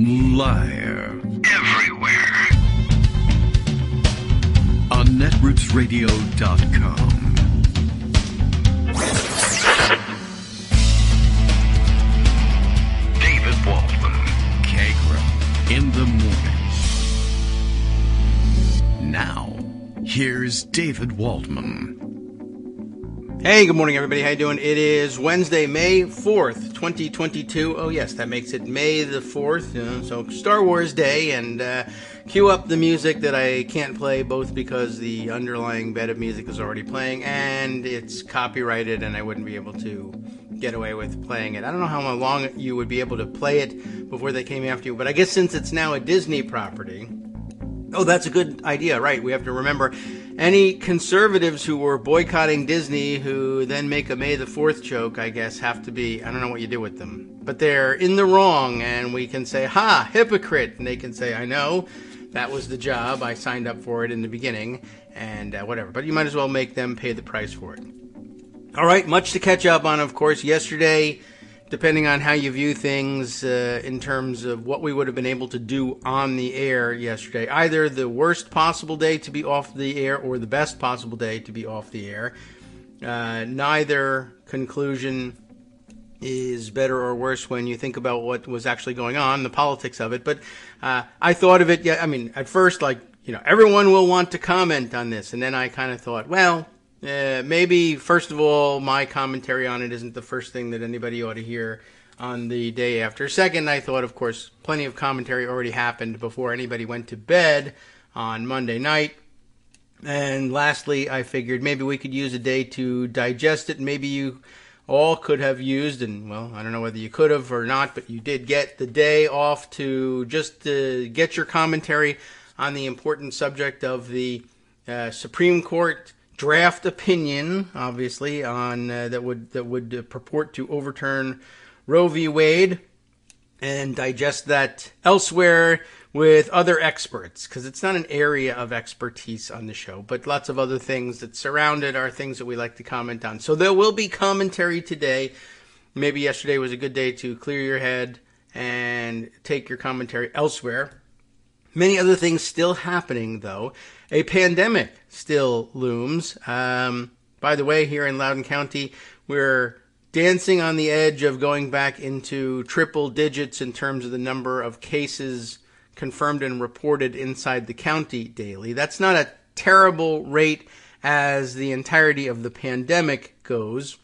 Live. Everywhere. On netrootsradio.com. David Waldman. Kagro. In the morning. Now, here's David Waldman. Hey, good morning, everybody. How you doing? It is Wednesday, May 4th, 2022. Oh, yes, that makes it May the 4th. So Star Wars Day, and cue up the music that I can't play, both because the underlying bed of music is already playing, and it's copyrighted, and I wouldn't be able to get away with playing it. I don't know how long you would be able to play it before they came after you, but I guess since it's now a Disney property... Oh, that's a good idea, right? We have to remember any conservatives who were boycotting Disney who then make a May the 4th joke, I guess, have to be, I don't know what you do with them. But they're in the wrong, and we can say, ha, hypocrite. And they can say, I know, that was the job. I signed up for it in the beginning, and whatever. But you might as well make them pay the price for it. All right, much to catch up on, of course. Yesterday, depending on how you view things in terms of what we would have been able to do on the air yesterday, either the worst possible day to be off the air or the best possible day to be off the air. Neither conclusion is better or worse when you think about what was actually going on, the politics of it. But I thought of it, at first, everyone will want to comment on this. And then I kind of thought, well... maybe, first of all, my commentary on it isn't the first thing that anybody ought to hear on the day after. Second, I thought, of course, plenty of commentary already happened before anybody went to bed on Monday night. And lastly, I figured maybe we could use a day to digest it. Maybe you all could have used, and, well, I don't know whether you could have or not, but you did get the day off to just get your commentary on the important subject of the Supreme Court draft opinion, obviously, on that would purport to overturn Roe v. Wade, and digest that elsewhere with other experts, because it's not an area of expertise on the show, but lots of other things that surround it are things that we like to comment on. So there will be commentary today. Maybe yesterday was a good day to clear your head and take your commentary elsewhere. Many other things still happening, though. A pandemic still looms. By the way, here in Loudoun County, we're dancing on the edge of going back into triple digits in terms of the number of cases confirmed and reported inside the county daily. That's not a terrible rate as the entirety of the pandemic goes,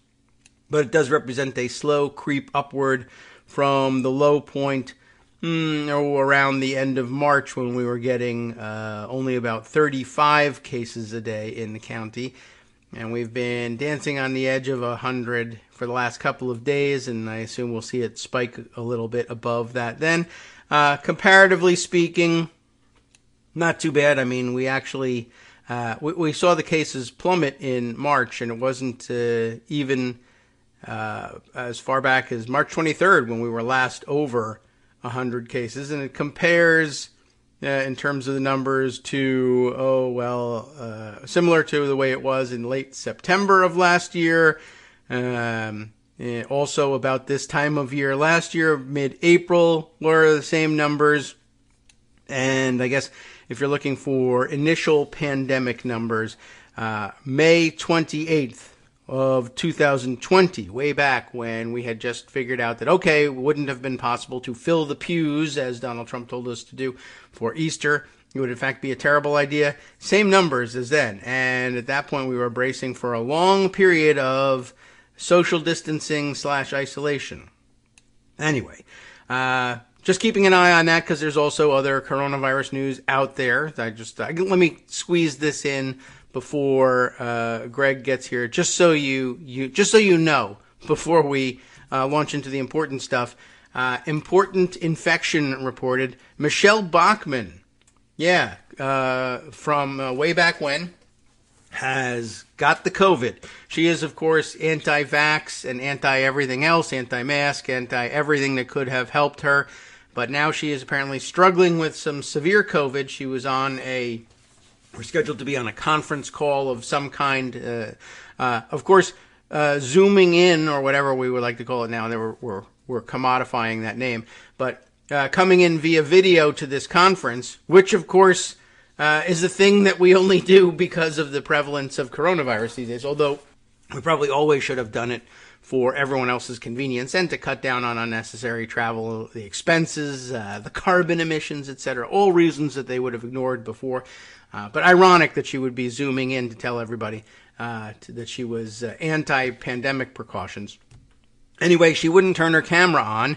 but it does represent a slow creep upward from the low point around the end of March, when we were getting only about 35 cases a day in the county. And we've been dancing on the edge of 100 for the last couple of days, and I assume we'll see it spike a little bit above that then. Comparatively speaking, not too bad. I mean, we actually we saw the cases plummet in March, and it wasn't even as far back as March 23rd when we were last over 100 cases, and it compares in terms of the numbers to, similar to the way it was in late September of last year. Also about this time of year last year, mid-April, were the same numbers. And I guess if you're looking for initial pandemic numbers, May 28th, of 2020, way back when we had just figured out that, okay, it wouldn't have been possible to fill the pews, as Donald Trump told us to do, for Easter. It would, in fact, be a terrible idea. Same numbers as then. And at that point, we were bracing for a long period of social distancing / isolation. Anyway, just keeping an eye on that, because there's also other coronavirus news out there. Let me squeeze this in before Greg gets here, just so you know, before we launch into the important stuff. Important infection reported. Michelle Bachmann, from way back when, has got the COVID. She is, of course, anti-vax and anti-everything else, anti-mask, anti-everything that could have helped her. But now she is apparently struggling with some severe COVID. She was we're scheduled to be on a conference call of some kind. Of course, Zooming in, or whatever we would like to call it now. We're commodifying that name. But coming in via video to this conference, which, of course, is a thing that we only do because of the prevalence of coronavirus these days, although we probably always should have done it for everyone else's convenience and to cut down on unnecessary travel, the expenses, the carbon emissions, etc., all reasons that they would have ignored before. But ironic that she would be zooming in to tell everybody that she was anti-pandemic precautions. Anyway, she wouldn't turn her camera on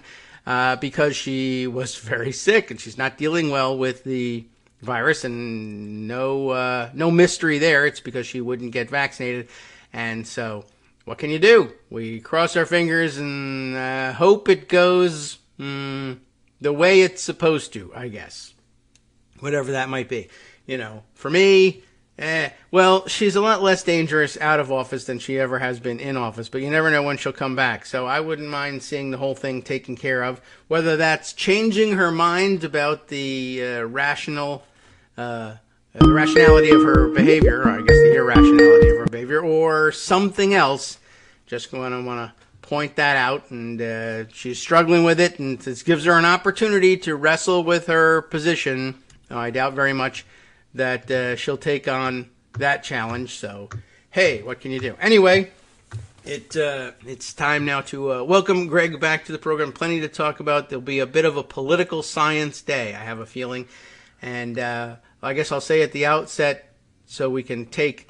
because she was very sick and she's not dealing well with the virus, and no mystery there. It's because she wouldn't get vaccinated. And so what can you do? We cross our fingers and hope it goes the way it's supposed to, I guess. Whatever that might be. For me, well, she's a lot less dangerous out of office than she ever has been in office, but you never know when she'll come back. So I wouldn't mind seeing the whole thing taken care of, whether that's changing her mind about the the rationality of her behavior, or I guess the irrationality of her behavior, or something else. Just going to want to point that out, and she's struggling with it, and this gives her an opportunity to wrestle with her position. I doubt very much that she'll take on that challenge. So, hey, what can you do? Anyway, it's time now to welcome Greg back to the program. Plenty to talk about. There'll be a bit of a political science day, I have a feeling. And I guess I'll say at the outset, so we can take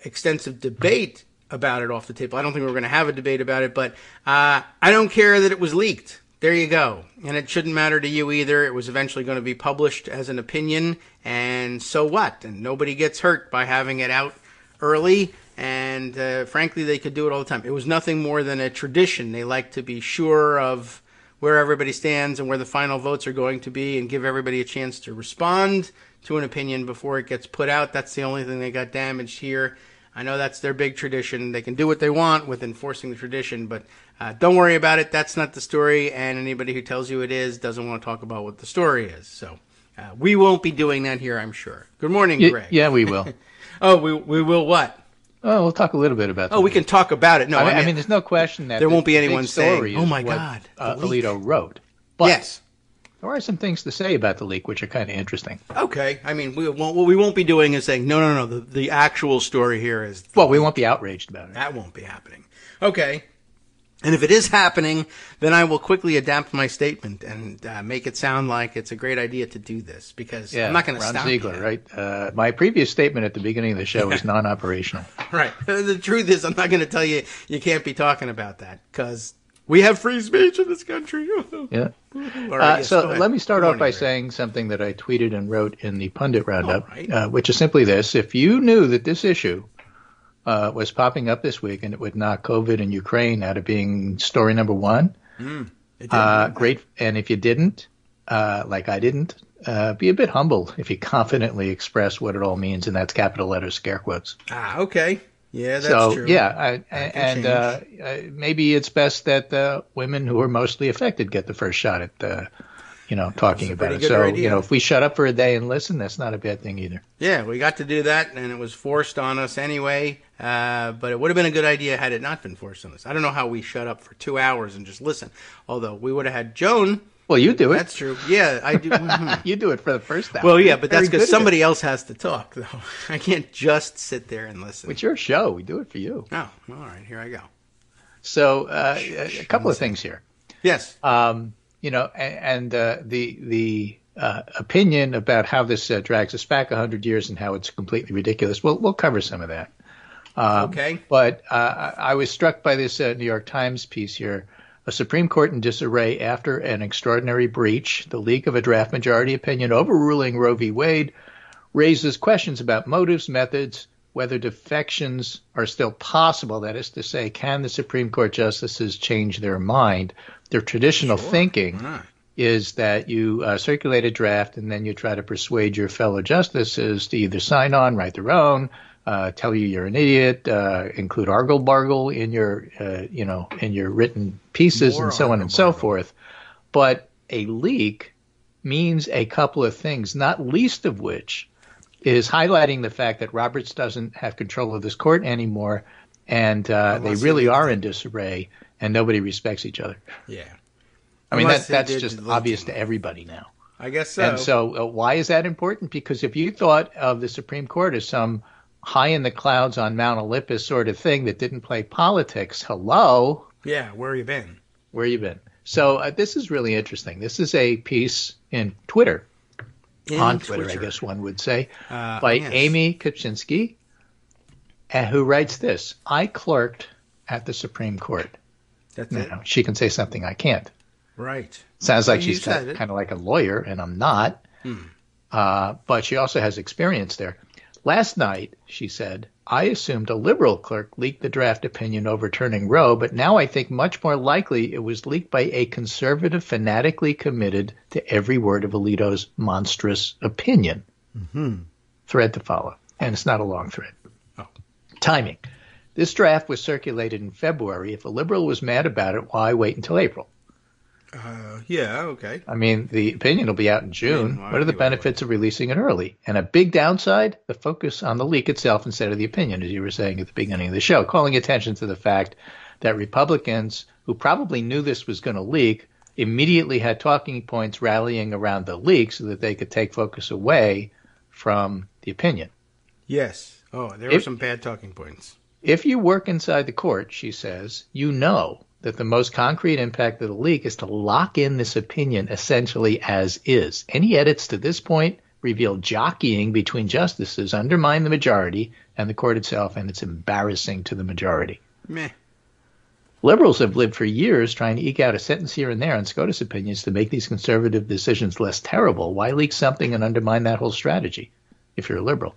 extensive debate about it off the table. I don't think we're going to have a debate about it, but I don't care that it was leaked. There you go. And it shouldn't matter to you either. It was eventually going to be published as an opinion, and so what? And nobody gets hurt by having it out early, and frankly, they could do it all the time. It was nothing more than a tradition. They like to be sure of where everybody stands and where the final votes are going to be and give everybody a chance to respond to an opinion before it gets put out. That's the only thing they got damaged here. I know that's their big tradition. They can do what they want with enforcing the tradition, but don't worry about it. That's not the story, and anybody who tells you it is doesn't want to talk about what the story is. So we won't be doing that here, I'm sure. Good morning, Greg. Yeah, we will. Oh, we will what? Oh, we'll talk a little bit about that. Oh, we can talk about it. No, I mean, there's no question that there won't be anyone saying, "Oh my God, Alito wrote." But yes, there are some things to say about the leak which are kind of interesting. Okay, I mean, what we won't be doing is saying, no. The actual story here is we won't be outraged about it. That won't be happening. Okay. And if it is happening, then I will quickly adapt my statement and make it sound like it's a great idea to do this, because I'm not going to stop Ziegler, right? My previous statement at the beginning of the show was non-operational. Right. The truth is, I'm not going to tell you can't be talking about that, because we have free speech in this country. Yeah. Right, so let me start off by saying something that I tweeted and wrote in the Pundit Roundup, which is simply this. If you knew that this issue was popping up this week and it would knock COVID and Ukraine out of being story number one, great. And if you didn't, like I didn't, be a bit humble if you confidently express what it all means, and that's capital letters, scare quotes. Okay. Yeah, that's true. Yeah, maybe it's best that women who are mostly affected get the first shot at talking about it. So, idea. If we shut up for a day and listen, that's not a bad thing either. Yeah, we got to do that, and it was forced on us anyway. But it would have been a good idea had it not been forced on us. I don't know how we shut up for 2 hours and just listen. Although we would have had Joan. Well, you do it. That's true. Yeah, I do. You do it for the first hour. Well, yeah, but that's because somebody else has to talk, though. I can't just sit there and listen. It's your show. We do it for you. Oh, all right. Here I go. So a couple of things here. Yes. The opinion about how this drags us back 100 years and how it's completely ridiculous. We'll cover some of that. Okay. But I was struck by this New York Times piece here. A Supreme Court in disarray after an extraordinary breach. The leak of a draft majority opinion overruling Roe v. Wade raises questions about motives, methods, whether defections are still possible. That is to say, can the Supreme Court justices change their mind? Their traditional thinking is that you circulate a draft and then you try to persuade your fellow justices to either sign on, write their own, tell you you're an idiot, include argle-bargle in your, in your written pieces and so on and so forth. But a leak means a couple of things, not least of which is highlighting the fact that Roberts doesn't have control of this court anymore, and they really are in disarray, and nobody respects each other. Yeah. I mean, Unless they that's did just the obvious leaking. to everybody now. I guess so. And so why is that important? Because if you thought of the Supreme Court as some high in the clouds on Mount Olympus sort of thing that didn't play politics, hello? Yeah, where you been? Where you been? So this is really interesting. This is a piece in Twitter, on Twitter, I guess one would say, by yes. Amy Kopczynski, who writes this: I clerked at the Supreme Court. That's it? She can say something I can't. Right. Sounds like You she's said it. kind of like a lawyer, and I'm not. But she also has experience there. Last night, she said, I assumed a liberal clerk leaked the draft opinion overturning Roe, but now I think much more likely it was leaked by a conservative fanatically committed to every word of Alito's monstrous opinion. Thread to follow. And it's not a long thread. Oh. Timing. This draft was circulated in February. If a liberal was mad about it, why wait until April? Yeah, okay. I mean, the opinion will be out in June. why What are the do you benefits of releasing it early? And a big downside, the focus on the leak itself instead of the opinion, as you were saying at the beginning of the show, calling attention to the fact that Republicans who probably knew this was going to leak immediately had talking points rallying around the leak so that they could take focus away from the opinion. Yes. Oh, there were some bad talking points. If you work inside the court, she says, you know that the most concrete impact of the leak is to lock in this opinion essentially as is. Any edits to this point reveal jockeying between justices, undermine the majority and the court itself, and it's embarrassing to the majority. Meh. Liberals have lived for years trying to eke out a sentence here and there on SCOTUS opinions to make these conservative decisions less terrible. Why leak something and undermine that whole strategy if you're a liberal?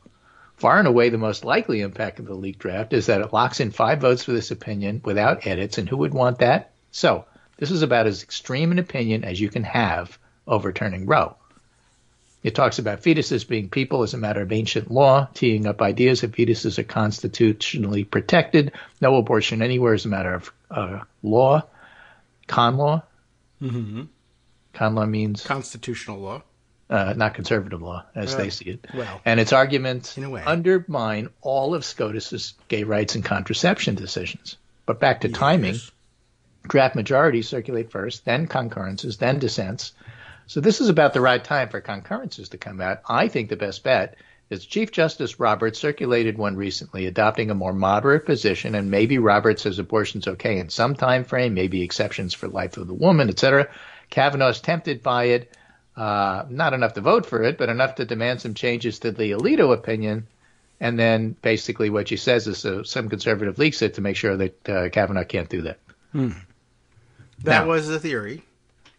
Far and away, the most likely impact of the leaked draft is that it locks in 5 votes for this opinion without edits, and who would want that? So, this is about as extreme an opinion as you can have overturning Roe. It talks about fetuses being people as a matter of ancient law, teeing up ideas that fetuses are constitutionally protected, no abortion anywhere as a matter of law, con law. Con law means Constitutional law. not conservative law, as they see it. Well, and its arguments in a way. undermine all of SCOTUS's gay rights and contraception decisions. But back to timing, draft majorities circulate first, then concurrences, then dissents. So this is about the right time for concurrences to come out. I think the best bet is Chief Justice Roberts circulated one recently, adopting a more moderate position, and maybe Roberts says abortion's okay in some time frame, maybe exceptions for life of the woman, etc. Kavanaugh's tempted by it. Not enough to vote for it, but enough to demand some changes to the Alito opinion. And then basically what she says is some conservative leaks it to make sure that Kavanaugh can't do that. That was the theory.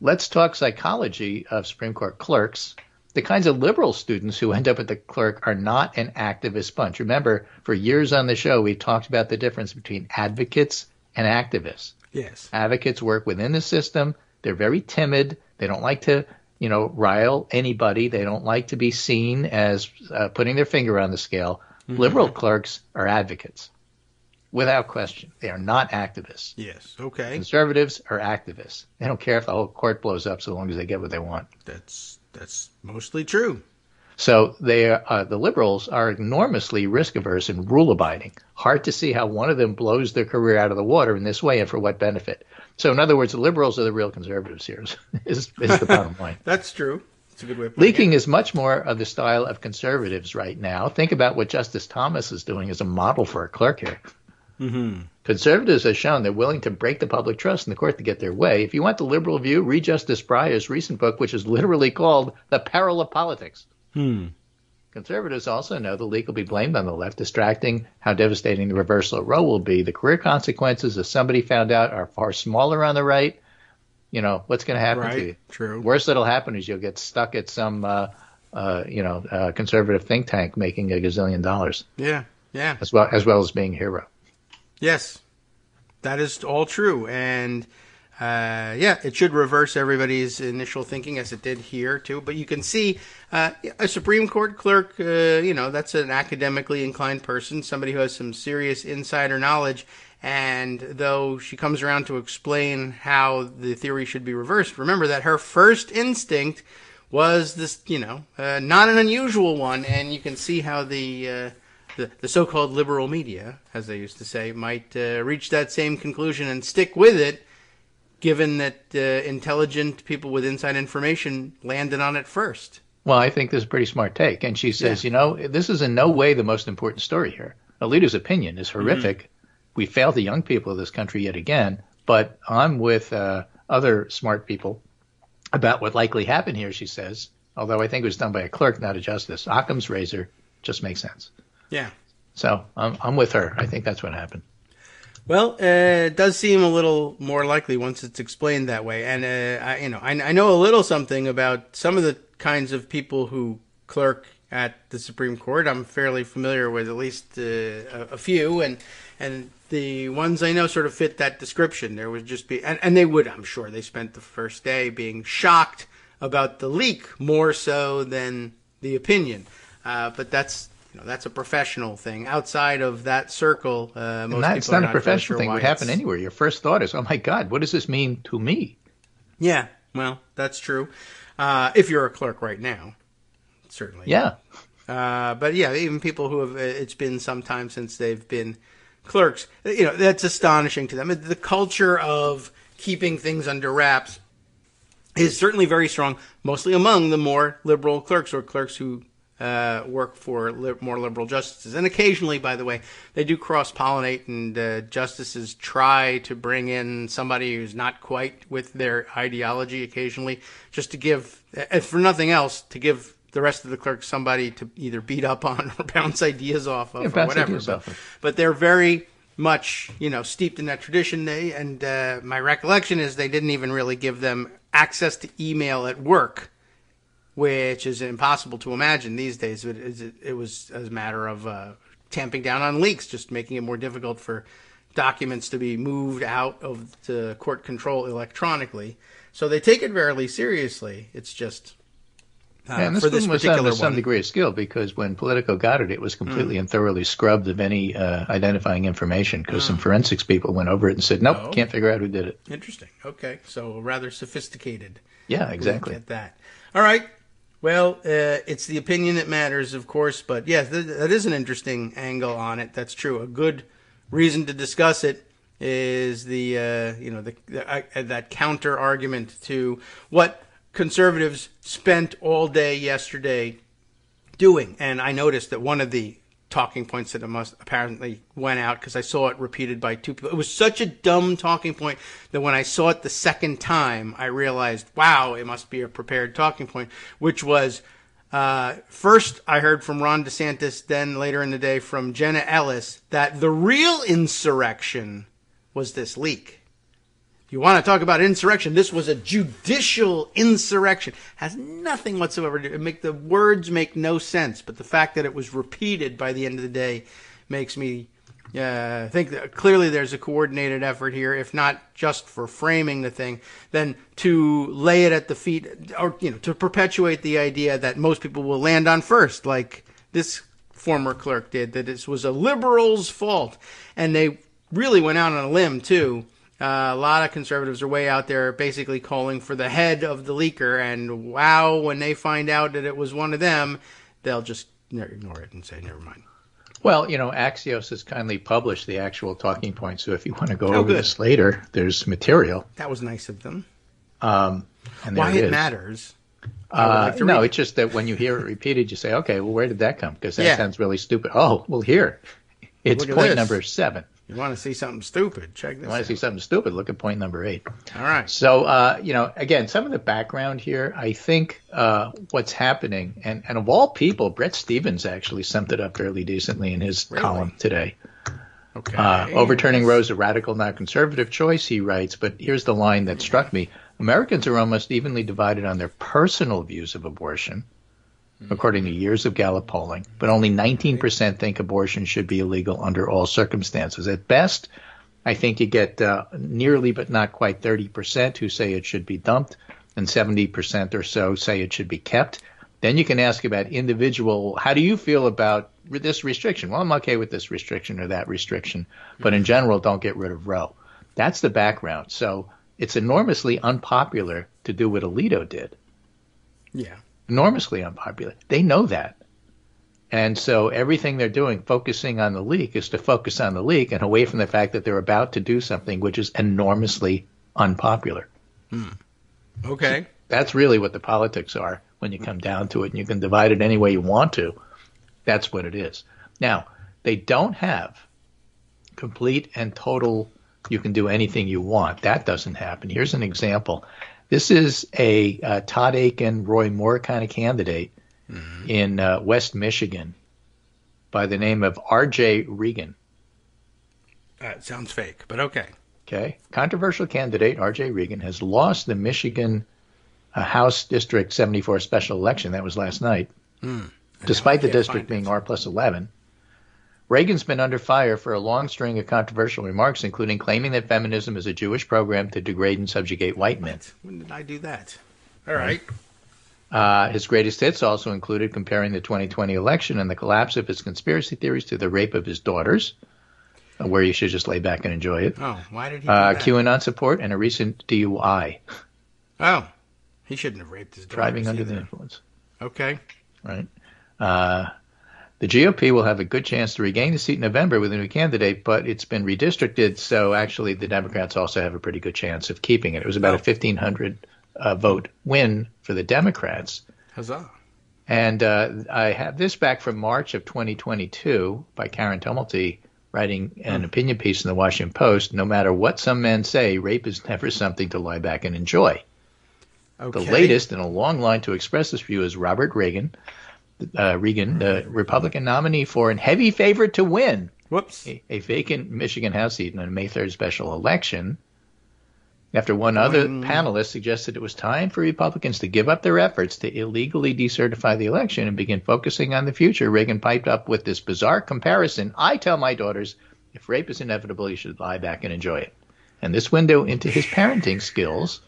Let's talk psychology of Supreme Court clerks. The kinds of liberal students who end up at the clerk are not an activist bunch. Remember, for years on the show, we talked about the difference between advocates and activists. Yes. Advocates work within the system. They're very timid. They don't like to rile anybody. They don't like to be seen as putting their finger on the scale. Liberal clerks are advocates, without question. They are not activists. Yes. Okay. Conservatives are activists. They don't care if the whole court blows up so long as they get what they want. That's mostly true. So the liberals are enormously risk-averse and rule-abiding. Hard to see how one of them blows their career out of the water in this way and for what benefit. So in other words, the liberals are the real conservatives here, is the bottom line. That's true. It's a good way of putting Leaking it. is much more of the style of conservatives right now. Think about what Justice Thomas is doing as a model for a clerk here. Conservatives have shown they're willing to break the public trust in the court to get their way. If you want the liberal view, read Justice Breyer's recent book, which is literally called The Peril of Politics. Conservatives also know the leak will be blamed on the left, distracting how devastating the reversal of Roe will be. The career consequences, as somebody found out, are far smaller on the right. What's going to happen to you? True. Worst that'll happen is you'll get stuck at some, conservative think tank making $1 gazillion. Yeah. As well as being a hero. Yes. That is all true. And it should reverse everybody's initial thinking, as it did here, too. But you can see a Supreme Court clerk, that's an academically inclined person, somebody who has some serious insider knowledge. And though she comes around to explain how the theory should be reversed, remember that her first instinct was this, not an unusual one. And you can see how the so-called liberal media, as they used to say, might reach that same conclusion and stick with it, given that intelligent people with inside information landed on it first. Well, I think this is a pretty smart take. And she says, this is in no way the most important story here. A leader's opinion is horrific. Mm-hmm. We failed the young people of this country yet again. But I'm with other smart people about what likely happened here, she says. Although I think it was done by a clerk, not a justice. Occam's razor just makes sense. Yeah. So I'm with her. I think that's what happened. Well, it does seem a little more likely once it's explained that way. And I know a little something about some of the kinds of people who clerk at the Supreme Court. I'm fairly familiar with at least a few, and the ones I know sort of fit that description. There would just be, and they would, I'm sure, they spent the first day being shocked about the leak more so than the opinion. But that's a professional thing. Outside of that circle, most people it's not a professional thing. It would happen anywhere. Your first thought is, oh my God, what does this mean to me? Yeah, well, that's true. If you're a clerk right now, certainly. Yeah. But yeah, even people who have, it's been some time since they've been clerks, that's astonishing to them. The culture of keeping things under wraps is certainly very strong, mostly among the more liberal clerks or clerks who work for more liberal justices. And occasionally, by the way, they do cross-pollinate, and justices try to bring in somebody who's not quite with their ideology occasionally, just to give, if for nothing else, to give the rest of the clerks somebody to either beat up on or bounce ideas off of or whatever. But they're very much, steeped in that tradition. And my recollection is they didn't even really give them access to email at work, which is impossible to imagine these days. It was as a matter of tamping down on leaks, just making it more difficult for documents to be moved out of the court control electronically. So they take it very seriously. It's just and this for this was particular done with some one. degree of skill, because when Politico got it, it was completely and thoroughly scrubbed of any identifying information, because some forensics people went over it and said, nope, can't figure out who did it. Interesting. Okay, so rather sophisticated. Yeah, exactly. Look at that. All right. Well, it's the opinion that matters, of course, but yes, that is an interesting angle on it. That's true. A good reason to discuss it is that counter argument to what conservatives spent all day yesterday doing. And I noticed that one of the talking points that apparently went out, because I saw it repeated by two people. It was such a dumb talking point that when I saw it the second time, I realized, wow, it must be a prepared talking point, which was, first I heard from Ron DeSantis, then later in the day from Jenna Ellis, that the real insurrection was this leak. If you want to talk about insurrection, this was a judicial insurrection. Has nothing whatsoever to do. The words make no sense, but the fact that it was repeated by the end of the day makes me think that clearly there's a coordinated effort here, if not just for framing the thing, then to lay it at the feet, or to perpetuate the idea that most people will land on first, like this former clerk did, that this was a liberal's fault. And they really went out on a limb, too. A lot of conservatives are way out there basically calling for the head of the leaker, and wow, when they find out that it was one of them, they'll just ignore it and say, never mind. Well, Axios has kindly published the actual talking points, so if you want to go over this later, there's material. That was nice of them. And why it matters. No, it's just that when you hear it repeated, you say, okay, well, where did that come? Because that sounds really stupid. Oh, well, here. It's point number 7. You want to see something stupid? Check this out. You want to see something stupid? Look at point number 8. All right. So, again, some of the background here, I think what's happening, and of all people, Bret Stephens actually summed it up fairly decently in his column today. Okay. Overturning Roe is a radical, not conservative choice, he writes, but here's the line that struck me. Americans are almost evenly divided on their personal views of abortion, according to years of Gallup polling, but only 19% think abortion should be illegal under all circumstances. At best, I think you get nearly but not quite 30% who say it should be dumped, and 70% or so say it should be kept. Then you can ask about individual, how do you feel about this restriction? Well, I'm okay with this restriction or that restriction, but in general, don't get rid of Roe. That's the background. So it's enormously unpopular to do what Alito did. Yeah. Enormously unpopular. They know that. And so everything they're doing, focusing on the leak, is to focus on the leak and away from the fact that they're about to do something which is enormously unpopular. Okay. That's really what the politics are when you come down to it, and you can divide it any way you want to. That's what it is. Now, they don't have complete and total, you can do anything you want. That doesn't happen. Here's an example. This is a Todd Aiken, Roy Moore kind of candidate in West Michigan by the name of R.J. Reagan. It sounds fake, but okay. Okay. Controversial candidate R.J. Reagan has lost the Michigan House District 74 special election. That was last night. Despite the district being R plus 11. Reagan's been under fire for a long string of controversial remarks, including claiming that feminism is a Jewish program to degrade and subjugate white men. When did I do that? All right. His greatest hits also included comparing the 2020 election and the collapse of his conspiracy theories to the rape of his daughters, where you should just lay back and enjoy it. Oh, why did he do that? QAnon support and a recent DUI. Oh, he shouldn't have raped his daughters. Driving under the influence. Okay. Right. The GOP will have a good chance to regain the seat in November with a new candidate, but it's been redistricted, so actually the Democrats also have a pretty good chance of keeping it. It was about a 1,500 vote win for the Democrats. Huzzah. And I have this back from March of 2022 by Karen Tumulty, writing an opinion piece in the Washington Post. No matter what some men say, rape is never something to lie back and enjoy. Okay. The latest in a long line to express this view is Robert Reagan, the Republican nominee for and heavy favorite to win a vacant Michigan House seat in a May 3rd special election. After one other panelist suggested it was time for Republicans to give up their efforts to illegally decertify the election and begin focusing on the future, Reagan piped up with this bizarre comparison. I tell my daughters, if rape is inevitable, you should lie back and enjoy it. And this window into his parenting skills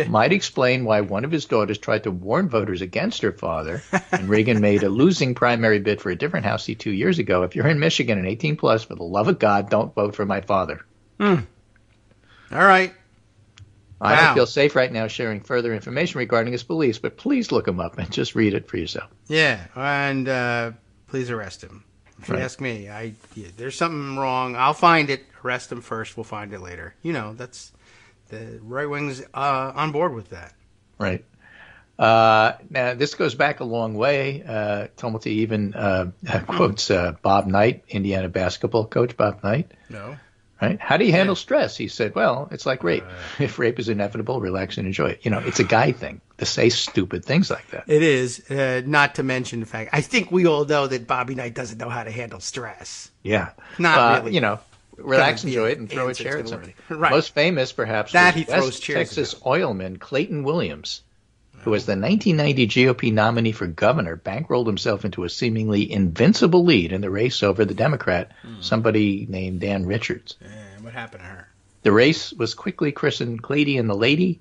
might explain why one of his daughters tried to warn voters against her father, and Reagan made a losing primary bid for a different House seat 2 years ago. If you're in Michigan and 18 plus, for the love of God, don't vote for my father. All right. I don't feel safe right now sharing further information regarding his beliefs, but please look him up and just read it for yourself. Yeah, and please arrest him. If you ask me, there's something wrong. I'll find it. Arrest him first. We'll find it later. You know, that's the right wing's on board with that. Right. Now, this goes back a long way. Tumulty even quotes Bob Knight, Indiana basketball coach Bob Knight. No. Right? How do you handle stress? He said, well, it's like rape. If rape is inevitable, relax and enjoy it. You know, it's a guy thing to say stupid things like that. It is, not to mention the fact, I think we all know that Bobby Knight doesn't know how to handle stress. Yeah. Not really. You know, relax, enjoy it, and throw a chair at somebody. Right. Most famous, perhaps, that was he throws chairs Texas oilman Clayton Williams, who was the 1990 GOP nominee for governor, bankrolled himself into a seemingly invincible lead in the race over the Democrat, somebody named Dan Richards. What happened to her? The race was quickly christened Clady and the Lady.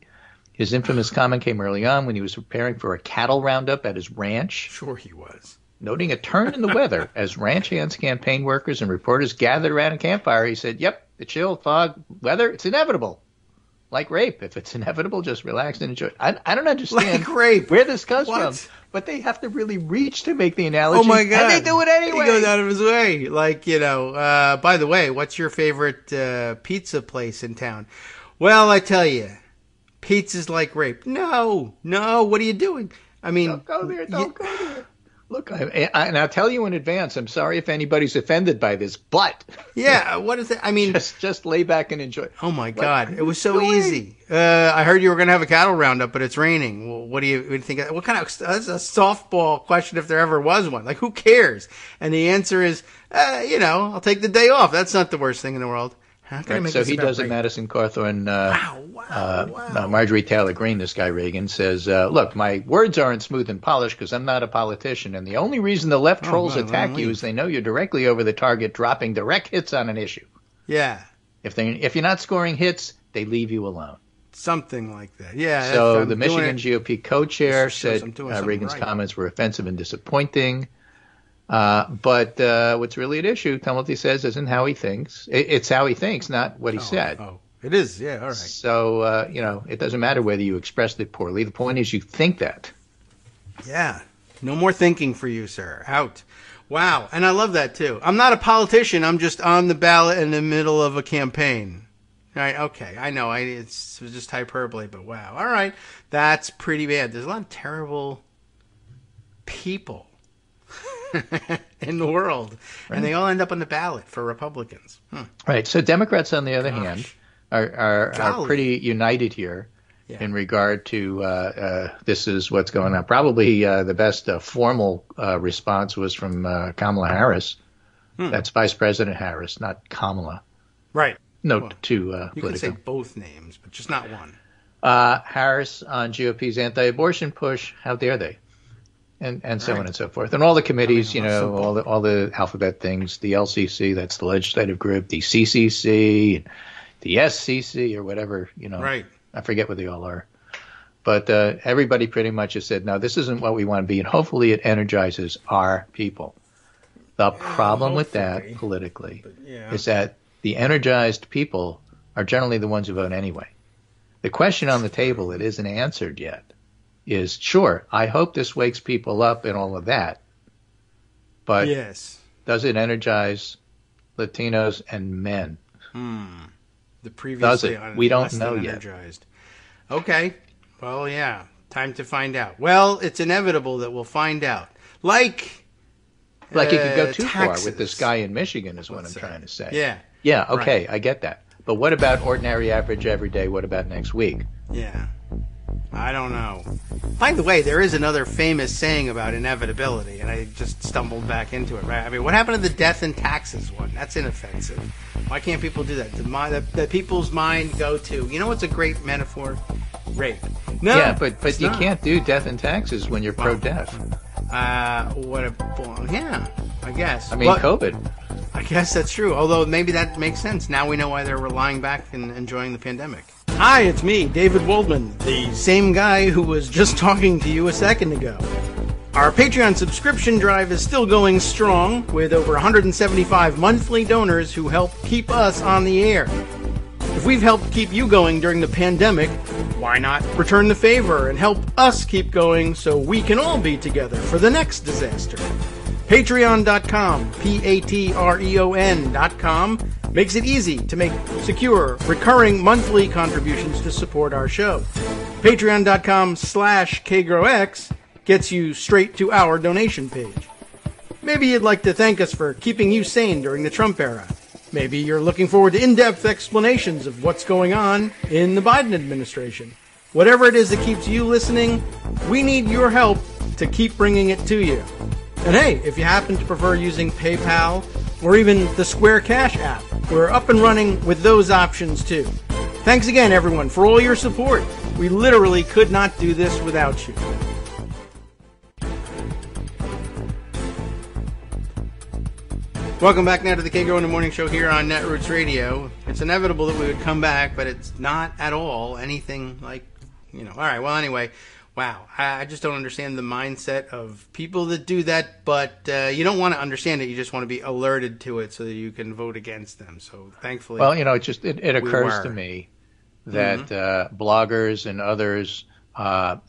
His infamous comment came early on when he was preparing for a cattle roundup at his ranch. Sure he was. Noting a turn in the weather as ranch hands, campaign workers, and reporters gathered around a campfire, he said, yep, the chill, fog, weather, it's inevitable. Like rape. If it's inevitable, just relax and enjoy it. I don't understand where this comes from, but they have to really reach to make the analogy. Oh, my God. And they do it anyway. He goes out of his way. Like, you know, by the way, what's your favorite pizza place in town? Well, I tell you, pizza's like rape. No, what are you doing? I mean, don't go there. Don't go there. Look, and I'll tell you in advance, I'm sorry if anybody's offended by this, but... Yeah, what is it? I mean... Just lay back and enjoy. Oh, my God. It was so easy. I heard you were going to have a cattle roundup, but it's raining. Well, what do you think? What kind of... That's a softball question if there ever was one. Like, who cares? And the answer is, you know, I'll take the day off. That's not the worst thing in the world. So he does it, Madison Cawthorn. Marjorie Taylor Greene, this guy Reagan, says, look, my words aren't smooth and polished because I'm not a politician. And the only reason the left trolls attack you is they know you're directly over the target, dropping direct hits on an issue. Yeah. If you're not scoring hits, they leave you alone. Something like that. Yeah. So the Michigan GOP co-chair said Reagan's comments were offensive and disappointing. But what's really at issue, Tumulty says, isn't how he thinks. It's how he thinks, not what he said. Oh, it is. Yeah, all right. So, you know, it doesn't matter whether you expressed it poorly. The point is you think that. Yeah. No more thinking for you, sir. Out. Wow. And I love that, too. I'm not a politician. I'm just on the ballot in the middle of a campaign. Right, okay. I know. It was just hyperbole, but wow. All right. That's pretty bad. There's a lot of terrible people in the world, right. And they all end up on the ballot for Republicans. Right. So Democrats, on the other hand, are pretty united here in regard to this is what's going on. Probably the best formal response was from Kamala Harris. That's Vice President Harris, not Kamala. Right. Note to you can say both names, but just not one. Harris on GOP's anti-abortion push. How dare they? And so on and so forth. And all the committees, all the alphabet things, the LCC, that's the legislative group, the CCC, the SCC, or whatever, Right. I forget what they all are. But everybody pretty much has said, no, this isn't what we want to be, and hopefully it energizes our people. The problem with that politically is that the energized people are generally the ones who vote anyway. The question on the table that isn't answered yet is, sure, I hope this wakes people up and all of that, but does it energize Latinos and men? The previously does it? We don't know yet. Okay. Well, yeah. Time to find out. Well, it's inevitable that we'll find out. Like you could go too taxes. far with this guy in Michigan is what I'm trying to say. Yeah. Yeah, okay, I get that. But what about ordinary, average, everyday? What about next week? Yeah. I don't know. By the way, there is another famous saying about inevitability, and I just stumbled back into it, right? I mean, what happened to the death and taxes one? That's inoffensive. Why can't people do that? The people's mind go to, what's a great metaphor? Rape. No. Yeah, but you can't do death and taxes when you're pro-death. I guess. I mean, COVID. I guess that's true. Although maybe that makes sense. Now we know why they're lying back and enjoying the pandemic. Hi, it's me, David Waldman, the same guy who was just talking to you a second ago. Our Patreon subscription drive is still going strong, with over 175 monthly donors who help keep us on the air. If we've helped keep you going during the pandemic, why not return the favor and help us keep going so we can all be together for the next disaster? Patreon.com, Patreon.com, makes it easy to make secure, recurring monthly contributions to support our show. Patreon.com/KagroX gets you straight to our donation page. Maybe you'd like to thank us for keeping you sane during the Trump era. Maybe you're looking forward to in-depth explanations of what's going on in the Biden administration. Whatever it is that keeps you listening, we need your help to keep bringing it to you. And hey, if you happen to prefer using PayPal or even the Square Cash app, we're up and running with those options too. Thanks again, everyone, for all your support. We literally could not do this without you. Welcome back now to the Kagro in the Morning Show here on Netroots Radio. It's inevitable that we would come back, but it's not at all anything like, all right, well, anyway. Wow, I just don't understand the mindset of people that do that, but you don't want to understand it. You just want to be alerted to it so that you can vote against them. So thankfully, well, it occurs to me that bloggers and others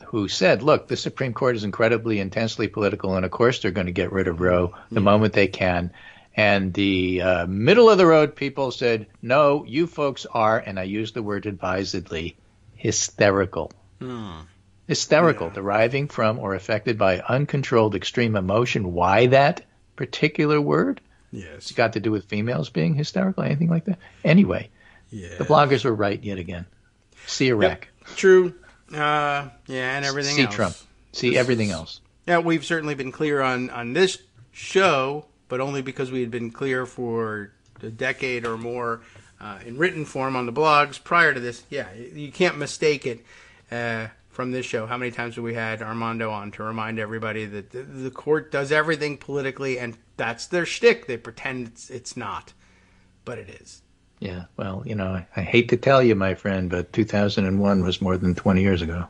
who said, look, the Supreme Court is incredibly intensely political, and of course they're going to get rid of Roe the moment they can. And the middle of the road people said, no, you folks are, and I use the word advisedly, hysterical. Hysterical, deriving from or affected by uncontrolled extreme emotion. Why that particular word? Yes. It's got to do with females being hysterical, anything like that? Anyway, the bloggers were right yet again. See Iraq. Yep, true. And everything else. See Trump. See everything else. Yeah, we've certainly been clear on this show, but only because we had been clear for a decade or more in written form on the blogs prior to this. Yeah, you can't mistake it. From this show, how many times have we had Armando on to remind everybody that the court does everything politically, and that's their shtick. They pretend it's not, but it is. Yeah, well, I hate to tell you, my friend, but 2001 was more than 20 years ago.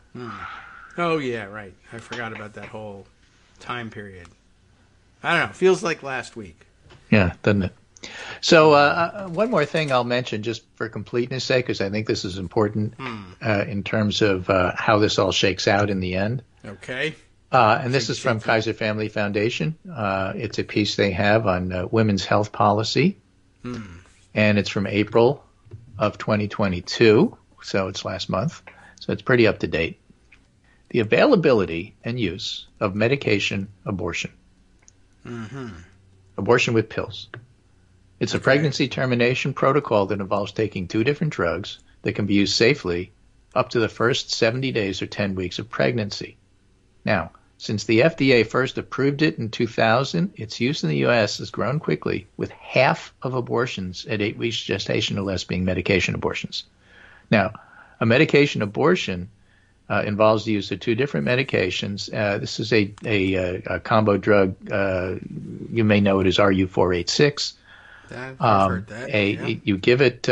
Oh, yeah, right. I forgot about that whole time period. I don't know. Feels like last week. Yeah, doesn't it? So one more thing I'll mention just for completeness sake, because I think this is important in terms of how this all shakes out in the end. Okay. And this is from Kaiser Family Foundation. It's a piece they have on women's health policy. And it's from April of 2022, so it's last month, so it's pretty up to date. The availability and use of medication abortion. Mm-hmm. Abortion with pills. It's a pregnancy termination protocol that involves taking 2 different drugs that can be used safely up to the first 70 days or 10 weeks of pregnancy. Now, since the FDA first approved it in 2000, its use in the U.S. has grown quickly, with half of abortions at 8 weeks gestation or less being medication abortions. Now, a medication abortion involves the use of 2 different medications. This is a combo drug. You may know it as RU486. I've heard that. You give it.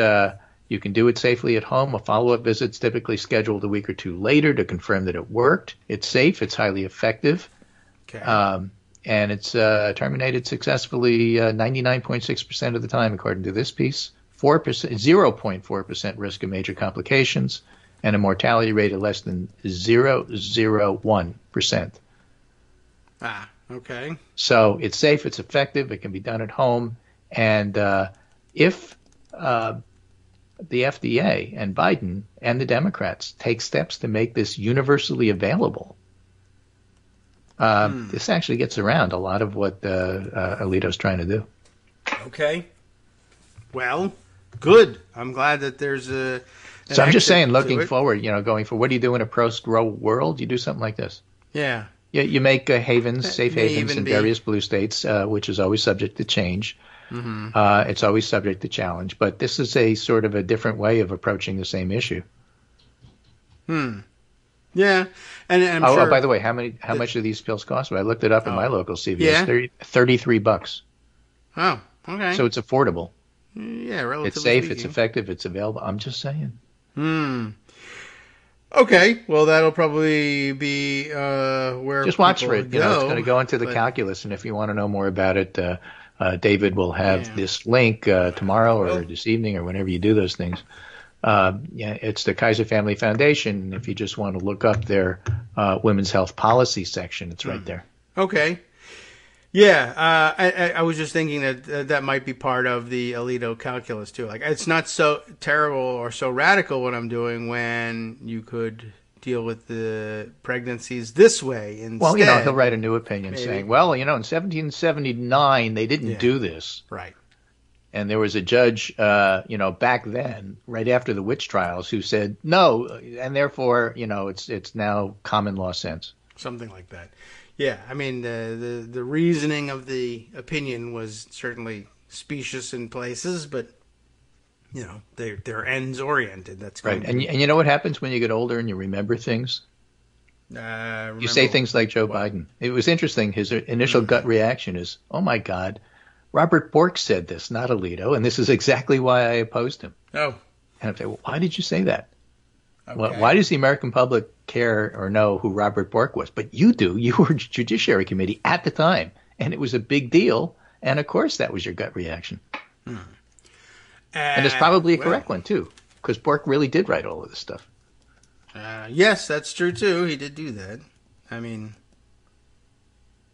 You can do it safely at home. A follow-up visit's typically scheduled a week or 2 later to confirm that it worked. It's safe. It's highly effective. Okay. And it's terminated successfully 99.6% of the time, according to this piece. 0.4% risk of major complications, and a mortality rate of less than 0.001%. Ah, okay. So it's safe. It's effective. It can be done at home. And if the FDA and Biden and the Democrats take steps to make this universally available, this actually gets around a lot of what Alito's trying to do. Okay. Well, good. I'm glad that there's a... So I'm just saying, looking forward, going for what do you do in a post-Roe world? You do something like this. Yeah. You make havens, safe havens in various blue states, which is always subject to change. Mm-hmm. It's always subject to challenge. But this is a sort of a different way of approaching the same issue. Yeah. And I'm sure... Oh, by the way, how much do these pills cost? Well, I looked it up in my local CVS. Yeah? $33. Oh, okay. So it's affordable. Yeah, relatively It's safe, speaking. it's effective, it's available. I'm just saying. Okay, well, that'll probably be where just watch for people it. go, It's going to go into the calculus, and if you want to know more about it, David will have this link tomorrow or this evening or whenever you do those things. It's the Kaiser Family Foundation. And if you just want to look up their women's health policy section, it's right there. Okay. Yeah, I was just thinking that might be part of the Alito calculus too. Like, it's not so terrible or so radical what I'm doing when you could deal with the pregnancies this way instead. Well, he'll write a new opinion saying, well, in 1779 they didn't do this. Right. And there was a judge, back then, right after the witch trials, who said no, and therefore, it's now common law sense. Something like that. Yeah, I mean, the reasoning of the opinion was certainly specious in places, but, they're ends oriented. That's right. And you know what happens when you get older and you remember things? You say things like Joe Biden. It was interesting. His initial gut reaction is, oh, my God, Robert Bork said this, not Alito, and this is exactly why I opposed him. Oh. And I say, well, why did you say that? Okay. Well, why does the American public care or know who Robert Bork was? But you do. You were Judiciary Committee at the time, and it was a big deal. And, of course, that was your gut reaction. And it's probably a correct one, too, because Bork really did write all of this stuff. Yes, that's true, too. He did do that. I mean,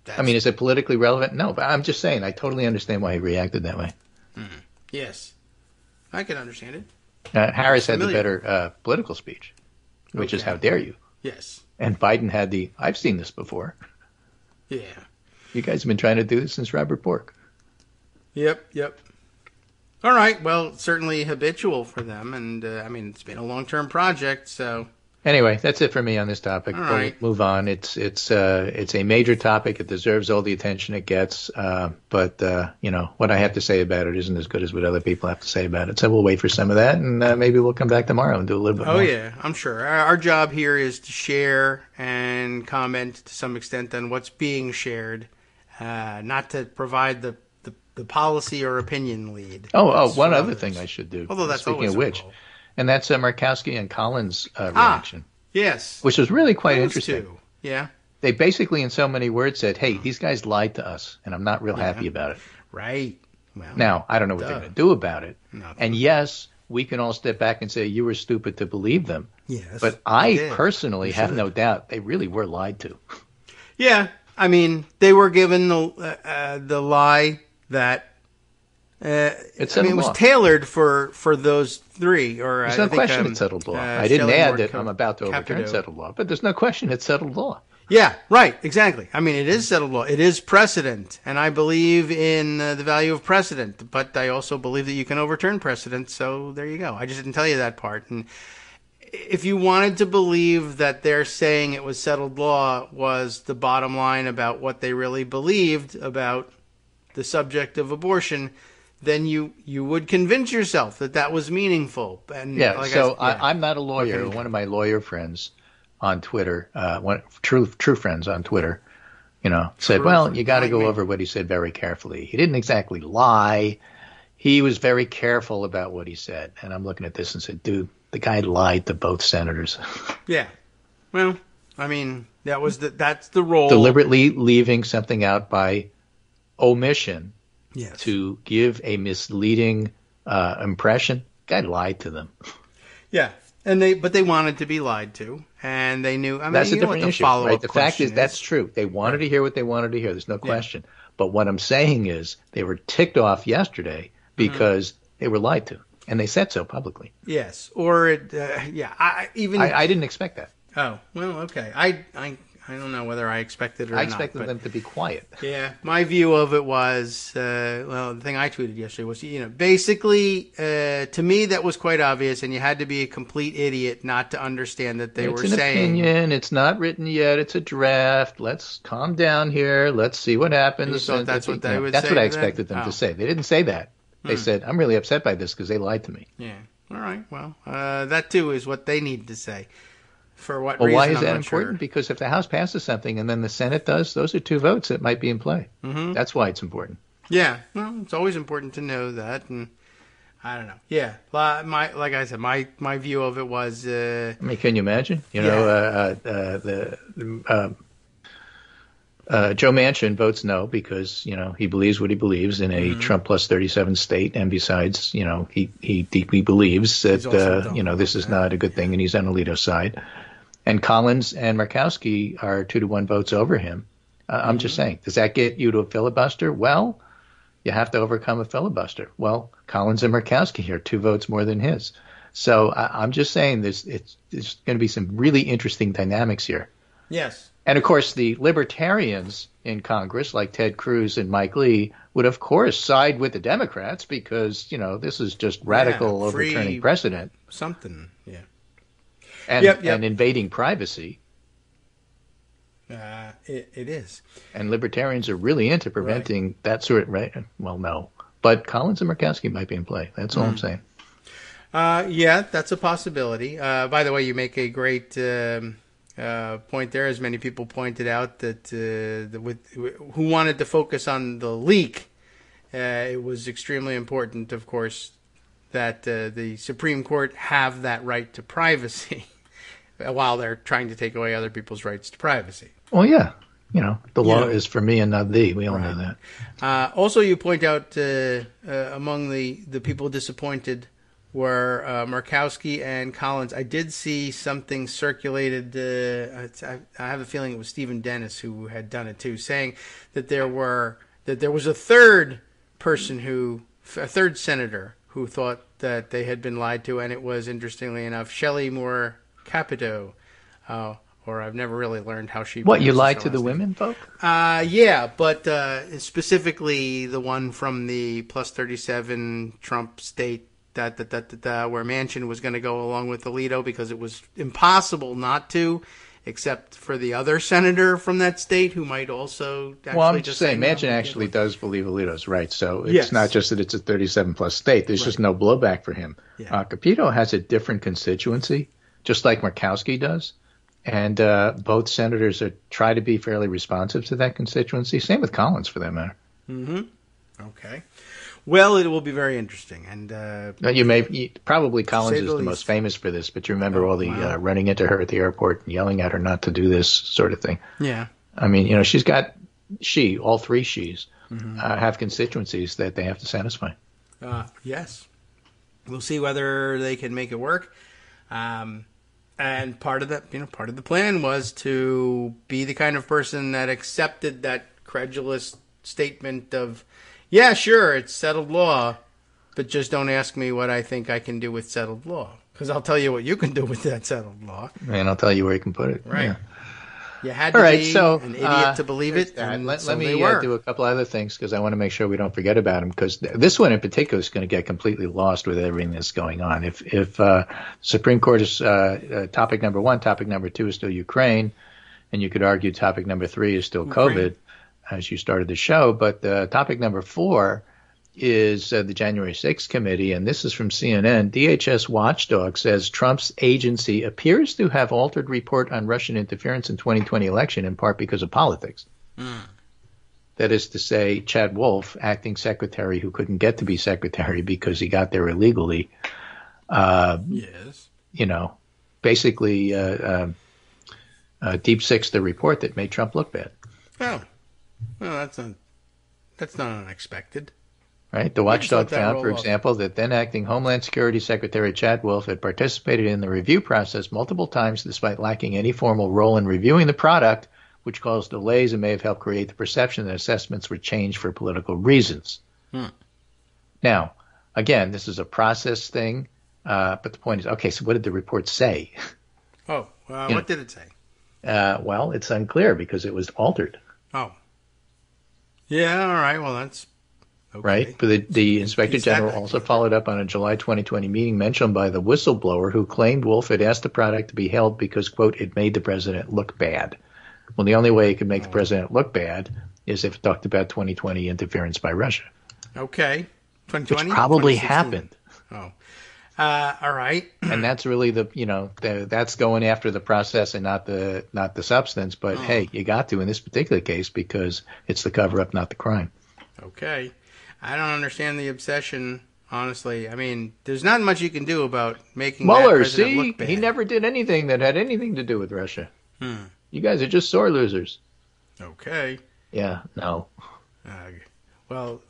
is it politically relevant? No, but I'm just saying I totally understand why he reacted that way. Yes. I can understand it. Harris had the better political speech, which is how dare you. Yes. And Biden had I've seen this before. Yeah. You guys have been trying to do this since Robert Bork. Yep. All right. Well, certainly habitual for them. And, it's been a long-term project, so... Anyway, that's it for me on this topic. All right. We'll move on. It's a major topic. It deserves all the attention it gets. But what I have to say about it isn't as good as what other people have to say about it. So we'll wait for some of that, and maybe we'll come back tomorrow and do a little bit more. Oh, yeah, I'm sure. Our job here is to share and comment to some extent on what's being shared, not to provide the policy or opinion lead. One other thing I should do. Although that's speaking always of which. goal. And that's Murkowski and Collins' reaction. Yes. Which was really quite interesting. Too. Yeah. They basically, in so many words, said, hey, these guys lied to us, and I'm not real happy about it. Right. Well, now, I don't know what they're going to do about it. Nothing. And yes, we can all step back and say you were stupid to believe them. Yes. But I personally have no doubt they really were lied to. Yeah. They were given the lie that It's I settled mean, it was law. tailored for those three. Or There's I no think, question it's settled law. I didn't Shelley add Moore that I'm about to overturn Capito. settled law, but there's no question it's settled law. Yeah, right, exactly. I mean, it is settled law. It is precedent, and I believe in the value of precedent, but I also believe that you can overturn precedent, so there you go. I just didn't tell you that part. And if you wanted to believe that they're saying it was settled law was the bottom line about what they really believed about the subject of abortion, then you would convince yourself that that was meaningful. And Yeah, like so yeah. I'm not a lawyer. One of my lawyer friends on Twitter, true friends on Twitter, said, well, you got to go over what he said very carefully. He didn't exactly lie. He was very careful about what he said. And I'm looking at this and said, dude, the guy lied to both senators. Yeah. Well, I mean, that's the role. Deliberately leaving something out by omission yes. to give a misleading impression. Guy lied to them. Yeah. But they wanted to be lied to, and they knew. I mean, that's a different issue, right? The fact is, that's true. They wanted to hear what they wanted to hear. There's no question. But what I'm saying is, they were ticked off yesterday because they were lied to, and they said so publicly. Yes, or I didn't expect that. Oh well, okay. I don't know whether I expected it or not. I expected them to be quiet. Yeah, my view of it was, the thing I tweeted yesterday was, basically, to me that was quite obvious, and you had to be a complete idiot not to understand that they were saying. It's an opinion. It's not written yet. It's a draft. Let's calm down here. Let's see what happens. You thought that's what they would say? That's what I expected them to say. They didn't say that. They said, I'm really upset by this because they lied to me. Yeah. All right. Well, that too is what they need to say. For what reason? Why is that important? Sure. Because if the House passes something and then the Senate does, those are two votes that might be in play. Mm-hmm. That's why it's important. Yeah, well, it's always important to know that, and I don't know. Yeah, like I said, my view of it was. I mean, can you imagine? Joe Manchin votes no because he believes what he believes in a Trump plus 37 state, and besides, he deeply believes that this is not a good thing, and he's on Alito's side. And Collins and Murkowski are 2-1 votes over him. I'm just saying, does that get you to a filibuster? Well, you have to overcome a filibuster. Well, Collins and Murkowski are 2 votes more than his. So I'm just saying there's going to be some really interesting dynamics here. Yes. And, of course, the libertarians in Congress, like Ted Cruz and Mike Lee, would, of course, side with the Democrats because, this is just radical overturning precedent. Something, yeah. And invading privacy. It is. And libertarians are really into preventing that sort of, right? Well, no. But Collins and Murkowski might be in play. That's all I'm saying. Yeah, that's a possibility. By the way, you make a great point there, as many people pointed out, that who wanted to focus on the leak, it was extremely important, of course, that the Supreme Court have that right to privacy while they're trying to take away other people's rights to privacy. Well, yeah. The law is for me and not thee. We all know that. Also, you point out among the people disappointed were Murkowski and Collins. I did see something circulated. I have a feeling it was Stephen Dennis who had done it too, saying that there was a third senator who thought that they had been lied to, and it was, interestingly enough, Shelley Moore Capito. Or I've never really learned how she. What, you lied to the women folk? Yeah, but specifically the one from the plus 37 Trump state where Manchin was going to go along with Alito because it was impossible not to, except for the other senator from that state who might also actually. Well, I'm just saying, Manchin actually does believe Alito's right, so it's not just that it's a 37-plus state. There's just no blowback for him. Yeah. Capito has a different constituency, just like Murkowski does. And both senators try to be fairly responsive to that constituency. Same with Collins, for that matter. Mm-hmm. Okay. Well, it will be very interesting. And probably Collins is the most famous for this, but you remember all the running into her at the airport and yelling at her not to do this sort of thing. Yeah. I mean, all three she's have constituencies that they have to satisfy. Yes. We'll see whether they can make it work. And part of the plan was to be the kind of person that accepted that credulous statement of, Yeah, sure, it's settled law, but just don't ask me what I think I can do with settled law, because I'll tell you what you can do with that settled law. And I'll tell you where you can put it. Right. Yeah. You had All to right, be so an idiot to believe it, that. and Let so me they were. do a couple other things because I want to make sure we don't forget about them. Because this one in particular is going to get completely lost with everything that's going on. If Supreme Court is topic number one, topic number two is still Ukraine, and you could argue topic number three is still COVID, as you started the show. But topic number four is the January 6th committee, and this is from CNN. DHS watchdog says Trump's agency appears to have altered report on Russian interference in 2020 election in part because of politics. That is to say, Chad Wolf, acting secretary who couldn't get to be secretary because he got there illegally, Yes. basically deep sixed the report that made Trump look bad. Oh, well, that's not unexpected. Right. The watchdog let that found, roll for off. example, that then acting Homeland Security Secretary Chad Wolf had participated in the review process multiple times despite lacking any formal role in reviewing the product, which caused delays and may have helped create the perception that assessments were changed for political reasons. Now, again, this is a process thing, but the point is, okay, so what did the report say? Oh, what did it say? Well, it's unclear because it was altered. Oh. Yeah, all right, well, that's okay. Right, but the Inspector Piece that General back also together. followed up on a July 2020 meeting mentioned by the whistleblower who claimed Wolf had asked the product to be held because, quote, it made the president look bad. Well, the only way it could make the president look bad is if it talked about 2020 interference by Russia. Okay. 2020? Which probably 2016? happened. Oh. All right. And that's really that's going after the process and not the substance. But hey, you got to in this particular case because it's the cover up, not the crime. Okay. I don't understand the obsession, honestly. I mean, there's not much you can do about making that Mueller, president see, look bad. he never did anything that had anything to do with Russia. You guys are just sore losers. Okay. Yeah, no. Well,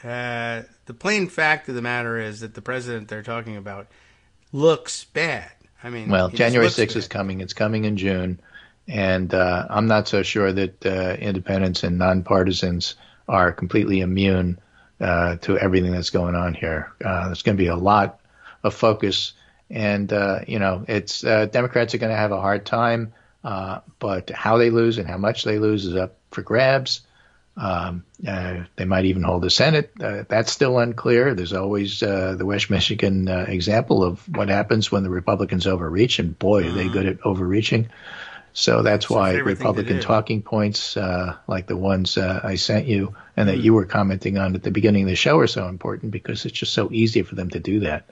the plain fact of the matter is that the president they're talking about looks bad. I mean, Well, he just January looks 6th bad. is coming. It's coming in June. And I'm not so sure that independents and nonpartisans are completely immune to everything that's going on here. There's going to be a lot of focus. And, it's Democrats are going to have a hard time. But how they lose and how much they lose is up for grabs. They might even hold the Senate. That's still unclear. There's always the West Michigan example of what happens when the Republicans overreach, and boy, are they good at overreaching. So that's their why favorite thing to Republican do. talking points like the ones I sent you and that you were commenting on at the beginning of the show are so important because it's just so easy for them to do that.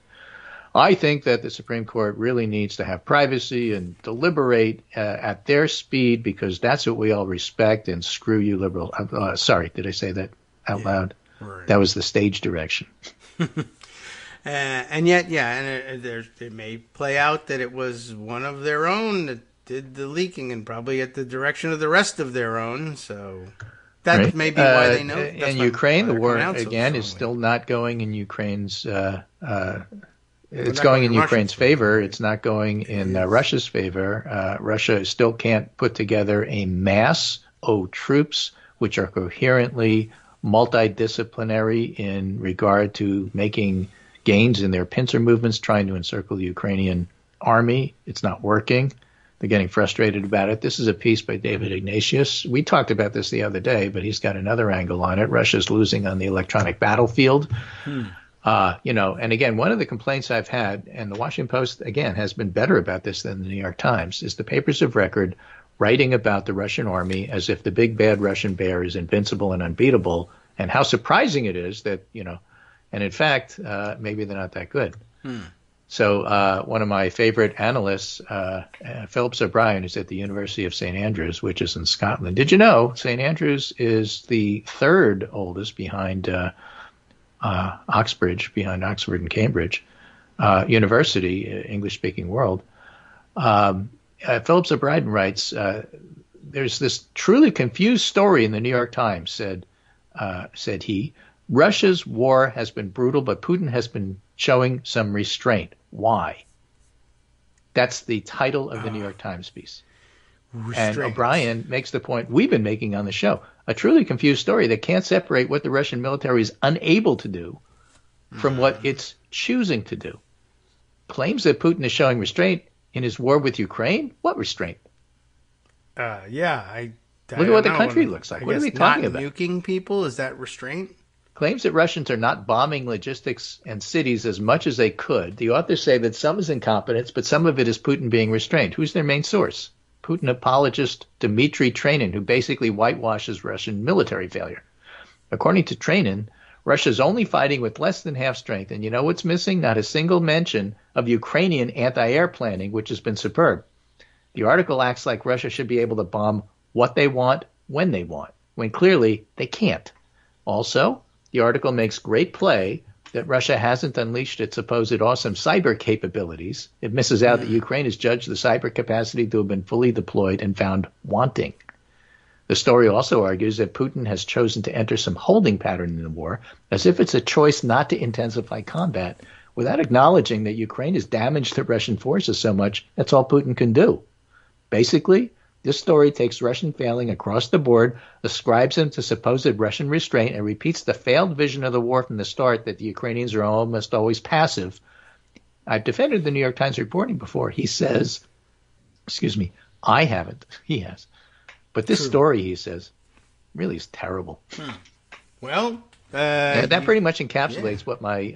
I think that the Supreme Court really needs to have privacy and deliberate at their speed because that's what we all respect. And screw you, liberal. Sorry, did I say that out loud? Right. That was the stage direction. And yet, it may play out that it was one of their own that did the leaking, and probably at the direction of the rest of their own. So that Right. may be why they know. In Ukraine, the war again is strongly. still not going in Ukraine's. It's not going going in in Ukraine's Russia's favor. It's not going in Russia's favor. Russia still can't put together a mass of troops which are coherently multidisciplinary in regard to making gains in their pincer movements, trying to encircle the Ukrainian army. It's not working. They're getting frustrated about it. This is a piece by David Ignatius. We talked about this the other day, but he's got another angle on it. Russia's losing on the electronic battlefield. And again, one of the complaints I've had, and the Washington Post, again, has been better about this than the New York Times, is the papers of record writing about the Russian army as if the big bad Russian bear is invincible and unbeatable, and how surprising it is that, and in fact, maybe they're not that good. So one of my favorite analysts, Phillips O'Brien, is at the University of St. Andrews, which is in Scotland. Did you know St. Andrews is the third oldest behind Oxbridge, behind Oxford and Cambridge University, English-speaking world. Phillips O'Brien writes, there's this truly confused story in the New York Times, said he. Russia's war has been brutal, but Putin has been showing some restraint. Why? That's the title of the New York Times piece. restraints. And O'Brien makes the point we've been making on the show. A truly confused story that can't separate what the Russian military is unable to do from what it's choosing to do. Claims that Putin is showing restraint in his war with Ukraine? What restraint? I Look at what the country looks like. What are we talking about? Nuking people? Is that restraint? Claims that Russians are not bombing logistics and cities as much as they could. The authors say that some is incompetence, but some of it is Putin being restrained. Who's their main source? Putin apologist Dmitry Trenin, who basically whitewashes Russian military failure. According to Trenin, Russia's only fighting with less than half strength. And you know what's missing? Not a single mention of Ukrainian anti-air planning, which has been superb. The article acts like Russia should be able to bomb what they want, when they want, when clearly they can't. Also, the article makes great play that Russia hasn't unleashed its supposed awesome cyber capabilities. It misses out that Ukraine has judged the cyber capacity to have been fully deployed and found wanting. The story also argues that Putin has chosen to enter some holding pattern in the war, as if it's a choice not to intensify combat, without acknowledging that Ukraine has damaged the Russian forces so much that's all Putin can do. Basically, this story takes Russian failing across the board, ascribes him to supposed Russian restraint, and repeats the failed vision of the war from the start that the Ukrainians are almost always passive. I've defended the New York Times reporting before. He says, I haven't. He has. But this story, he says, really is terrible. Well, that pretty much encapsulates what my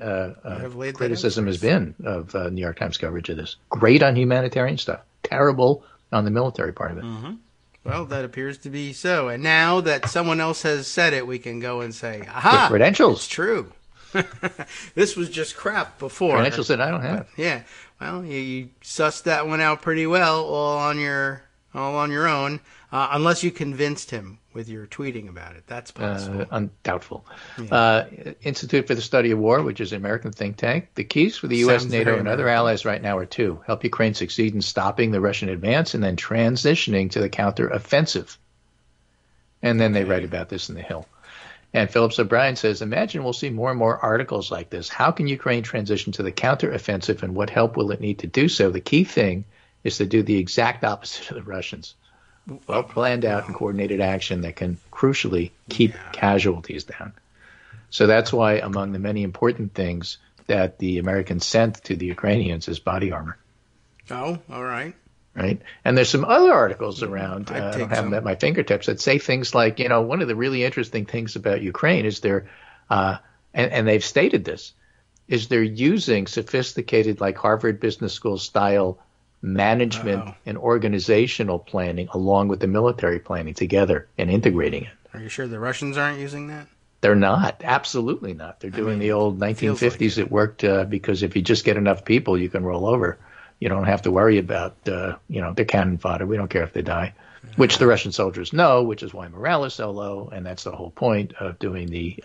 criticism has been of New York Times coverage of this. Great on humanitarian stuff. Terrible on the military part of it. Mm-hmm. Well, that appears to be so. And now that someone else has said it, we can go and say, aha, the credentials. It's true. This was just crap before. Credentials that I don't have. Yeah. Well, you sussed that one out pretty well all on your own, unless you convinced him with your tweeting about it. That's possible. Undoubtful. Yeah. Institute for the Study of War, which is an American think tank. The keys for the U.S., NATO, and other allies right now are two. Help Ukraine succeed in stopping the Russian advance and then transitioning to the counteroffensive. And then they write about this in The Hill. And Phillips O'Brien says, imagine we'll see more and more articles like this. How can Ukraine transition to the counteroffensive, and what help will it need to do so? The key thing is to do the exact opposite of the Russians. Well planned out and coordinated action that can crucially keep casualties down. So that's why among the many important things that the Americans sent to the Ukrainians is body armor. Oh, all right. Right. And there's some other articles around, I don't have them at my fingertips, that say things like, one of the really interesting things about Ukraine is they're, and they've stated this, is they're using sophisticated, like Harvard Business School style management and organizational planning along with the military planning together and integrating it. Are you sure the Russians aren't using that? They're not. Absolutely not. They're doing the old 1950s. It worked because if you just get enough people, you can roll over. You don't have to worry about, their cannon fodder. We don't care if they die, which the Russian soldiers know, which is why morale is so low. And that's the whole point of doing the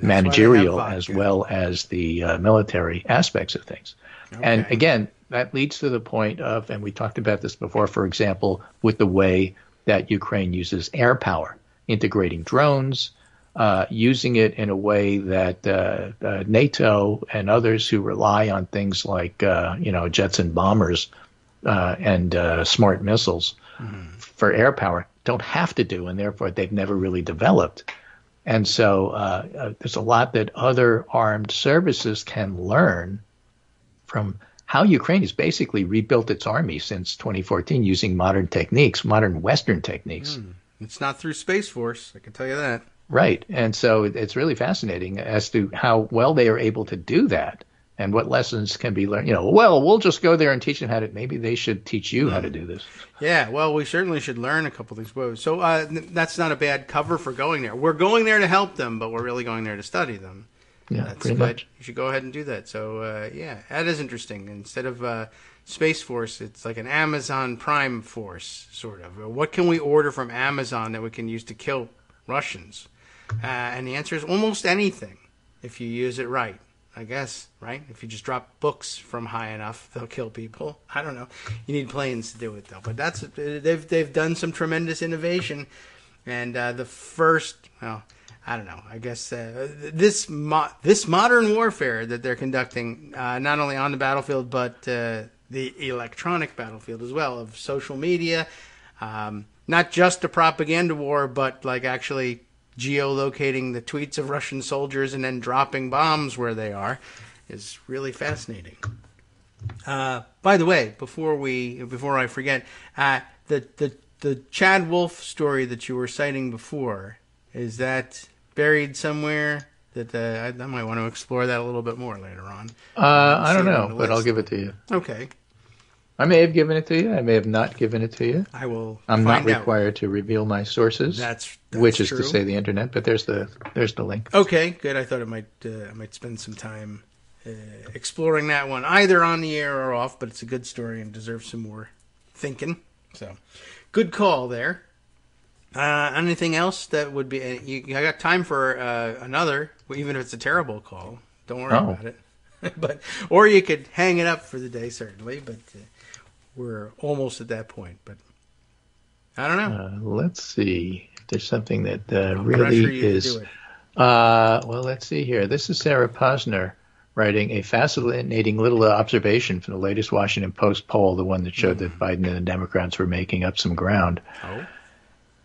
managerial as well as the military aspects of things. Okay. And again, that leads to the point of, and we talked about this before, for example, with the way that Ukraine uses air power, integrating drones, using it in a way that NATO and others who rely on things like, jets and bombers and smart missiles for air power don't have to do, and therefore they've never really developed. And so there's a lot that other armed services can learn from how Ukraine has basically rebuilt its army since 2014 using modern techniques, modern Western techniques. It's not through Space Force, I can tell you that. Right. And so it's really fascinating as to how well they are able to do that and what lessons can be learned. We'll just go there and teach them how to, maybe they should teach you how to do this. Yeah, well, we certainly should learn a couple of these ways. So that's not a bad cover for going there. We're going there to help them, but we're really going there to study them. Yeah, that's pretty good. much. You should go ahead and do that. So, that is interesting. Instead of Space Force, it's like an Amazon Prime Force, sort of. What can we order from Amazon that we can use to kill Russians? And the answer is almost anything, if you use it right, I guess, right? If you just drop books from high enough, they'll kill people. I don't know. You need planes to do it, though. But they've done some tremendous innovation. And the first, I don't know. I guess this modern warfare that they're conducting, not only on the battlefield but the electronic battlefield as well, of social media, Not just a propaganda war, but like actually geolocating the tweets of Russian soldiers and then dropping bombs where they are is really fascinating. By the way, before I forget, the Chad Wolf story that you were citing before, is that buried somewhere? That I might want to explore that a little bit more later on. I don't know, but I'll give it to you. Okay. I may have given it to you. I may have not given it to you. I will. I'm not required to reveal my sources. That's which is true. to say the internet. But there's the link. Okay, good. I thought I might spend some time exploring that one, either on the air or off. But it's a good story and deserves some more thinking. So, good call there. Anything else that would be? I got time for another, even if it's a terrible call. Don't worry about it. Or you could hang it up for the day, certainly. But we're almost at that point. But I don't know. Let's see. If there's something that really is. Well, let's see here. This is Sarah Posner writing a fascinating little observation from the latest Washington Post poll, the one that showed that Biden and the Democrats were making up some ground. Oh.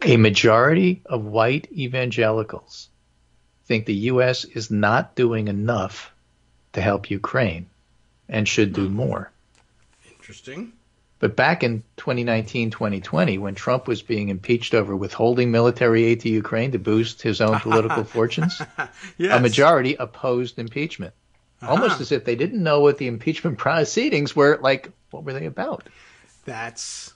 A majority of white evangelicals think the U.S. is not doing enough to help Ukraine and should do more. Interesting. But back in 2019-2020, when Trump was being impeached over withholding military aid to Ukraine to boost his own political fortunes, yes. A majority opposed impeachment. Almost as if they didn't know what the impeachment proceedings were like. What were they about? That's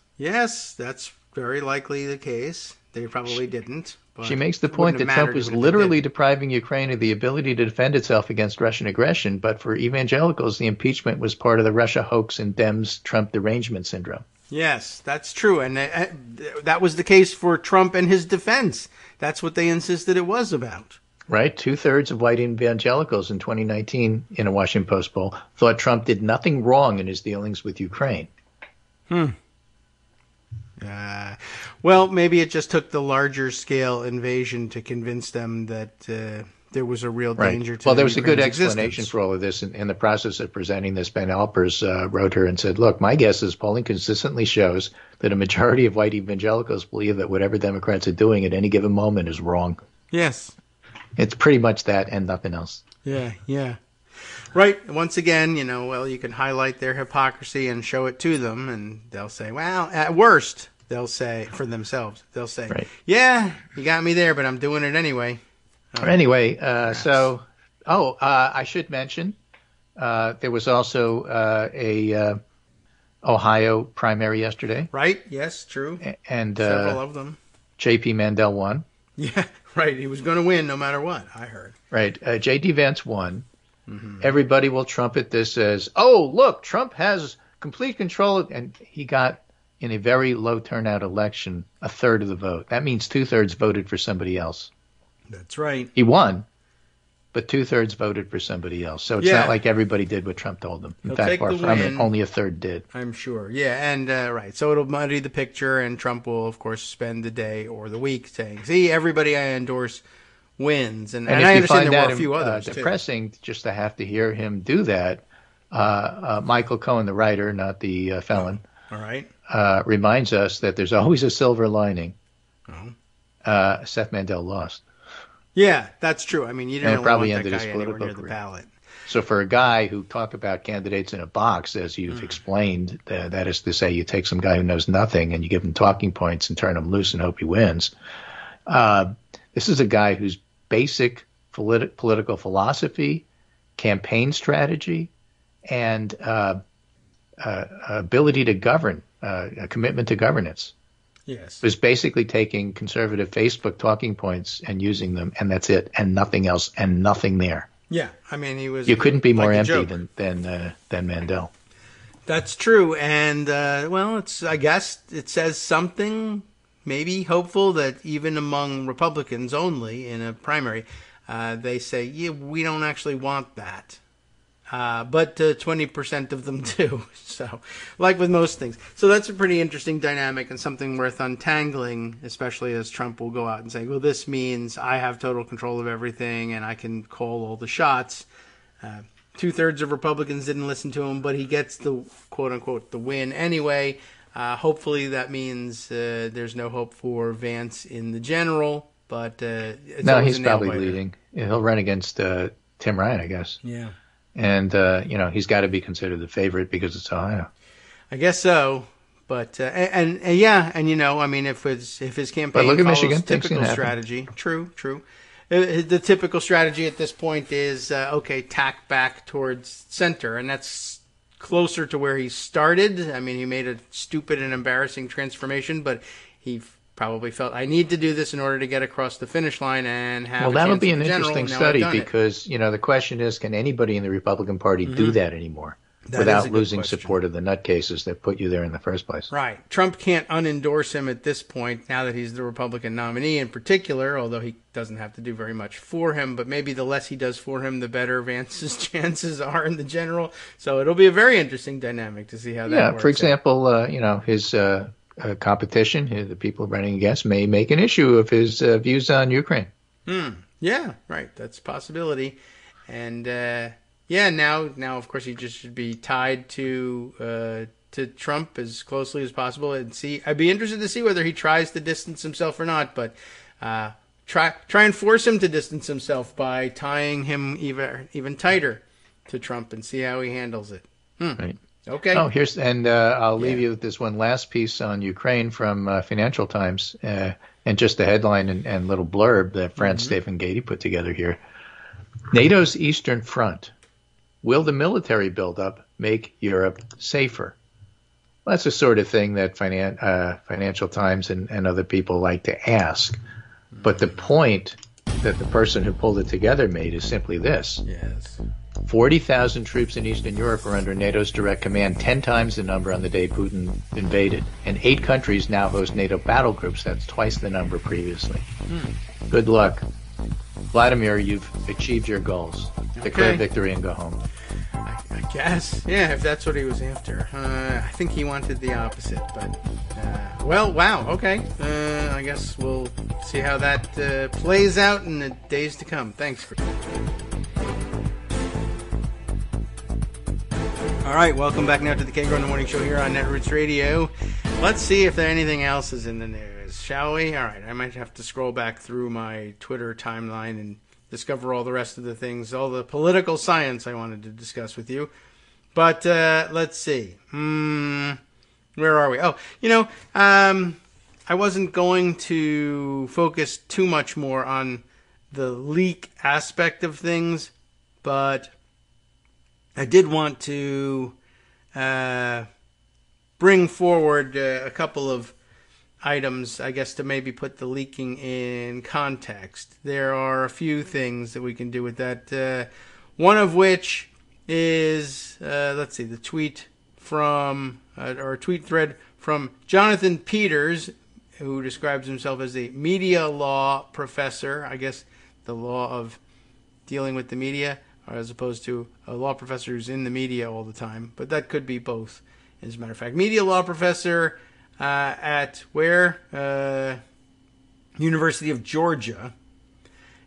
very likely the case. They probably didn't. But she makes the point that Trump was literally depriving Ukraine of the ability to defend itself against Russian aggression, but for evangelicals, the impeachment was part of the Russia hoax and Dems Trump derangement syndrome. Yes, that's true. And that was the case for Trump and his defense. That's what they insisted it was about. Right? 2/3 of white evangelicals in 2019 in a Washington Post poll thought Trump did nothing wrong in his dealings with Ukraine. Well, maybe it just took the larger scale invasion to convince them that there was a real danger to Well, there was a good existence. explanation for all of this. In the process of presenting this, Ben Alpers wrote her and said, look, my guess is polling consistently shows that a majority of white evangelicals believe that whatever Democrats are doing at any given moment is wrong. Yes. It's pretty much that and nothing else. Yeah. Right. Once again, you can highlight their hypocrisy and show it to them, and they'll say, well, at worst, they'll say, for themselves, they'll say, yeah, you got me there, but I'm doing it anyway. I should mention, there was also a Ohio primary yesterday. Right. Yes, true. And several of them. J.P. Mandel won. Yeah, right. He was going to win no matter what, I heard. Right. J.D. Vance won. Mm-hmm. Everybody will trumpet this as, oh, look, Trump has complete control. And he got, in a very low turnout election, 1/3 of the vote. That means 2/3 voted for somebody else. That's right. He won, but 2/3 voted for somebody else. So it's not like everybody did what Trump told them. In fact, far from it, only 1/3 did. I'm sure. Yeah, and right. So it'll muddy the picture, and Trump will, of course, spend the day or the week saying, see, everybody I endorse wins. And I understand there were a few others, depressing just to have to hear him do that. Michael Cohen, the writer, not the felon, all right, reminds us that there's always a silver lining. Seth Mandel lost. Yeah, that's true. I mean, you didn't probably want that ended guy his anywhere political near the career. ballot. So for a guy who talked about candidates in a box, as you've explained, that is to say, you take some guy who knows nothing and you give him talking points and turn him loose and hope he wins. This is a guy whose basic political philosophy, campaign strategy, and ability to govern, a commitment to governance, was basically taking conservative Facebook talking points and using them, and that's it, and nothing else, and nothing there. Yeah, I mean, he was. You couldn't be more empty than Mandel. That's true, and I guess it says something, maybe hopeful, that even among Republicans only in a primary, they say, yeah, we don't actually want that. But 20% of them do. So, like with most things. So that's a pretty interesting dynamic and something worth untangling, especially as Trump will go out and say, well, this means I have total control of everything and I can call all the shots. 2/3 of Republicans didn't listen to him, but he gets the quote unquote the win anyway. Hopefully that means there's no hope for Vance in the general, but it's No, always he's a nail probably biter. leading. He'll run against Tim Ryan, I guess. Yeah. And, he's got to be considered the favorite because it's Ohio. I guess so. But and I mean, if his campaign look at follows Michigan, things typical can happen. strategy, true. The typical strategy at this point is tack back towards center, and that's closer to where he started. I mean, he made a stupid and embarrassing transformation, but he probably felt, I need to do this in order to get across the finish line and have. Well, a that'll chance be at an the general, interesting and now I've study done it. because, the question is, can anybody in the Republican Party do that anymore That is a without good losing question. support of the nutcases that put you there in the first place? Right. Trump can't unendorse him at this point now that he's the Republican nominee in particular, although he doesn't have to do very much for him. But maybe the less he does for him, the better Vance's chances are in the general. So it'll be a very interesting dynamic to see how that works. For example, his competition, the people running against, may make an issue of his views on Ukraine. Yeah, right. That's a possibility. And now of course he just should be tied to Trump as closely as possible, and see. I'd be interested to see whether he tries to distance himself or not, but try and force him to distance himself by tying him even tighter to Trump and see how he handles it. Right. Okay. Oh, I'll leave you with this one last piece on Ukraine from Financial Times, and just the headline and little blurb that Franz Stefan Gady put together here. NATO's Eastern Front. Will the military buildup make Europe safer? Well, that's the sort of thing that Financial Times and other people like to ask. But the point that the person who pulled it together made is simply this. Yes. 40,000 troops in Eastern Europe are under NATO's direct command, 10 times the number on the day Putin invaded. And 8 countries now host NATO battle groups. That's twice the number previously. Good luck. Vladimir, you've achieved your goals. Declare victory and go home. I guess. Yeah, if that's what he was after. I think he wanted the opposite, but... wow, okay. I guess we'll see how that plays out in the days to come. Thanks for... All right, welcome back now to the Kagro in the Morning Show here on Netroots Radio. Let's see if there anything else is in the news, shall we? All right, I might have to scroll back through my Twitter timeline and discover all the rest of the things, all the political science I wanted to discuss with you. But let's see. Where are we? Oh, I wasn't going to focus too much more on the leak aspect of things, but I did want to bring forward a couple of items, I guess, to maybe put the leaking in context. There are a few things that we can do with that. One of which is, the tweet from, or a tweet thread from Jonathan Peters, who describes himself as a media law professor. I guess the law of dealing with the media, as opposed to a law professor who's in the media all the time. But that could be both, as a matter of fact. Media law professor at where? University of Georgia.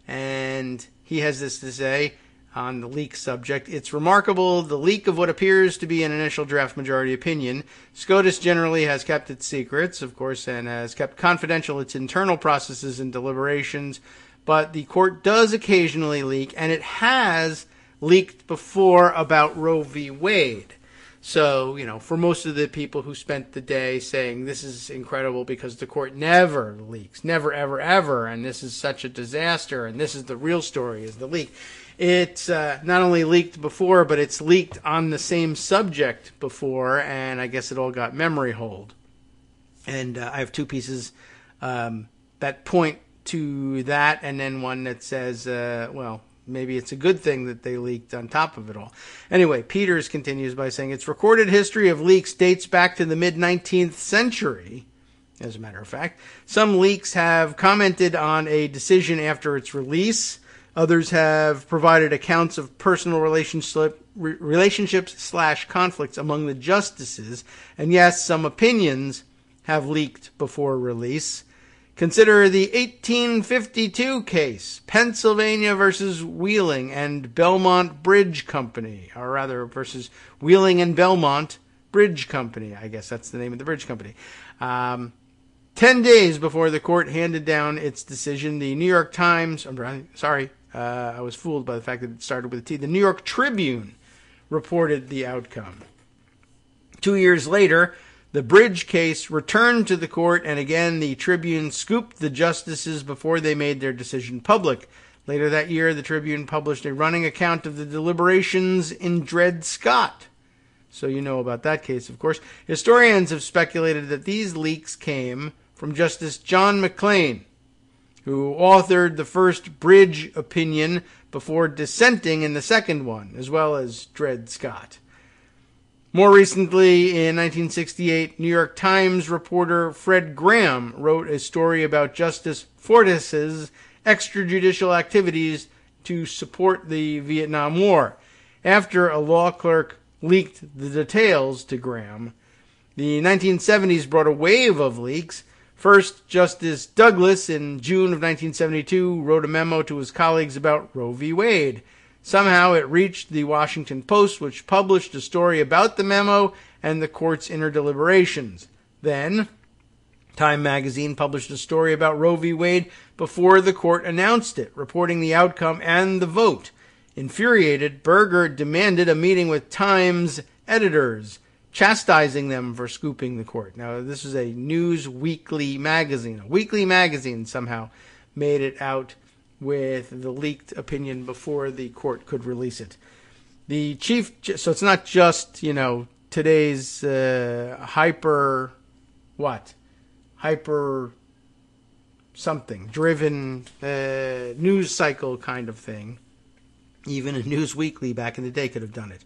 And he has this to say on the leak subject. It's remarkable, the leak of what appears to be an initial draft majority opinion. SCOTUS generally has kept its secrets, of course, and has kept confidential its internal processes and deliberations. But the court does occasionally leak, and it has leaked before about Roe v. Wade. So, for most of the people who spent the day saying this is incredible because the court never leaks, never, ever, ever, and this is such a disaster, and this is the real story, is the leak. It's not only leaked before, but it's leaked on the same subject before, and I guess it all got memory hold. And I have two pieces that point to that, and then one that says, maybe it's a good thing that they leaked on top of it all. Anyway, Peters continues by saying, its recorded history of leaks dates back to the mid-19th century, as a matter of fact. Some leaks have commented on a decision after its release. Others have provided accounts of personal relationships/conflicts among the justices. And yes, some opinions have leaked before release. Consider the 1852 case, Pennsylvania versus Wheeling and Belmont Bridge Company, or rather versus Wheeling and Belmont Bridge Company. I guess that's the name of the bridge company. 10 days before the court handed down its decision, the New York Times, I was fooled by the fact that it started with a T. The New York Tribune reported the outcome. 2 years later, the Bridge case returned to the court, and again the Tribune scooped the justices before they made their decision public. Later that year, the Tribune published a running account of the deliberations in Dred Scott. So you know about that case, of course. Historians have speculated that these leaks came from Justice John McClain, who authored the first Bridge opinion before dissenting in the second one, as well as Dred Scott. More recently, in 1968, New York Times reporter Fred Graham wrote a story about Justice Fortas's extrajudicial activities to support the Vietnam War. After a law clerk leaked the details to Graham, the 1970s brought a wave of leaks. First, Justice Douglas, in June of 1972, wrote a memo to his colleagues about Roe v. Wade. Somehow it reached the Washington Post, which published a story about the memo and the court's inner deliberations. Then, Time magazine published a story about Roe v. Wade before the court announced it, reporting the outcome and the vote. Infuriated, Berger demanded a meeting with Time's editors, chastising them for scooping the court. Now, this is a news weekly magazine. A weekly magazine somehow made it out with the leaked opinion before the court could release it. So it's not just, today's hyper something driven news cycle kind of thing. Even a News Weekly back in the day could have done it.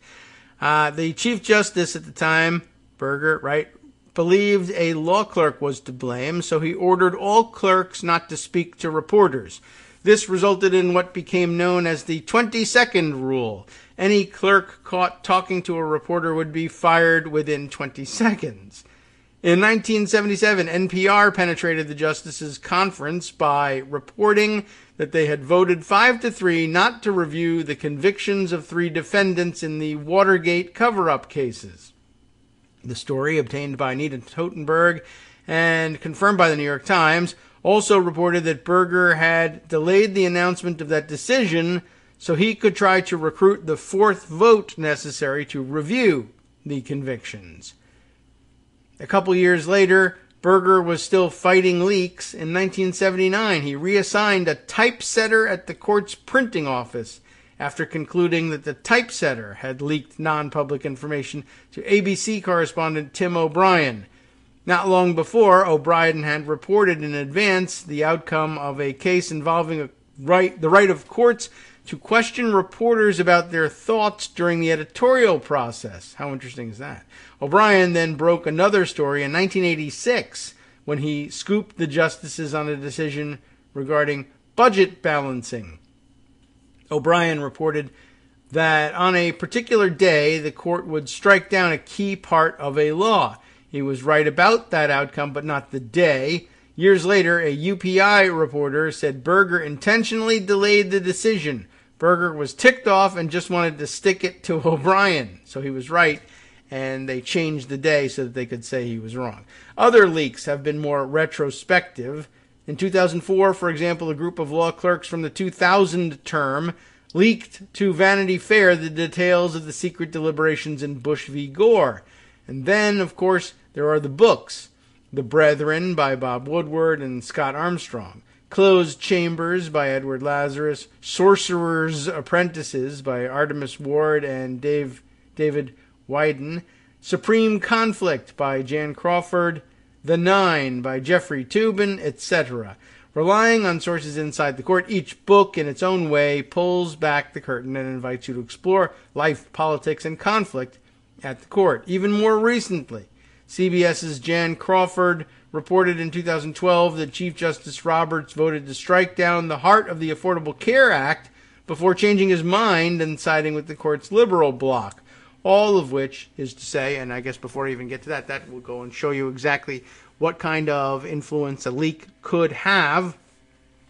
The Chief Justice at the time, Berger, believed a law clerk was to blame, so he ordered all clerks not to speak to reporters. This resulted in what became known as the 20-second rule. Any clerk caught talking to a reporter would be fired within 20 seconds. In 1977, NPR penetrated the justices' conference by reporting that they had voted 5-3 not to review the convictions of 3 defendants in the Watergate cover-up cases. The story, obtained by Anita Totenberg and confirmed by the New York Times, also reported that Berger had delayed the announcement of that decision so he could try to recruit the 4th vote necessary to review the convictions. A couple years later, Berger was still fighting leaks. In 1979, he reassigned a typesetter at the court's printing office after concluding that the typesetter had leaked non-public information to ABC correspondent Tim O'Brien. Not long before, O'Brien had reported in advance the outcome of a case involving the right of courts to question reporters about their thoughts during the editorial process. How interesting is that? O'Brien then broke another story in 1986 when he scooped the justices on a decision regarding budget balancing. O'Brien reported that on a particular day, the court would strike down a key part of a law. He was right about that outcome, but not the day. Years later, a UPI reporter said Berger intentionally delayed the decision. Berger was ticked off and just wanted to stick it to O'Brien. So he was right, and they changed the day so that they could say he was wrong. Other leaks have been more retrospective. In 2004, for example, a group of law clerks from the 2000 term leaked to Vanity Fair the details of the secret deliberations in Bush v. Gore. And then, of course, there are the books. The Brethren by Bob Woodward and Scott Armstrong. Closed Chambers by Edward Lazarus. Sorcerer's Apprentices by Artemis Ward and David Wyden. Supreme Conflict by Jan Crawford. The Nine by Jeffrey Toobin, etc. Relying on sources inside the court, each book in its own way pulls back the curtain and invites you to explore life, politics, and conflict at the court. Even more recently, CBS's Jan Crawford reported in 2012 that Chief Justice Roberts voted to strike down the heart of the Affordable Care Act before changing his mind and siding with the court's liberal bloc. All of which is to say, and I guess before I even get to that will go and show you exactly what kind of influence a leak could have.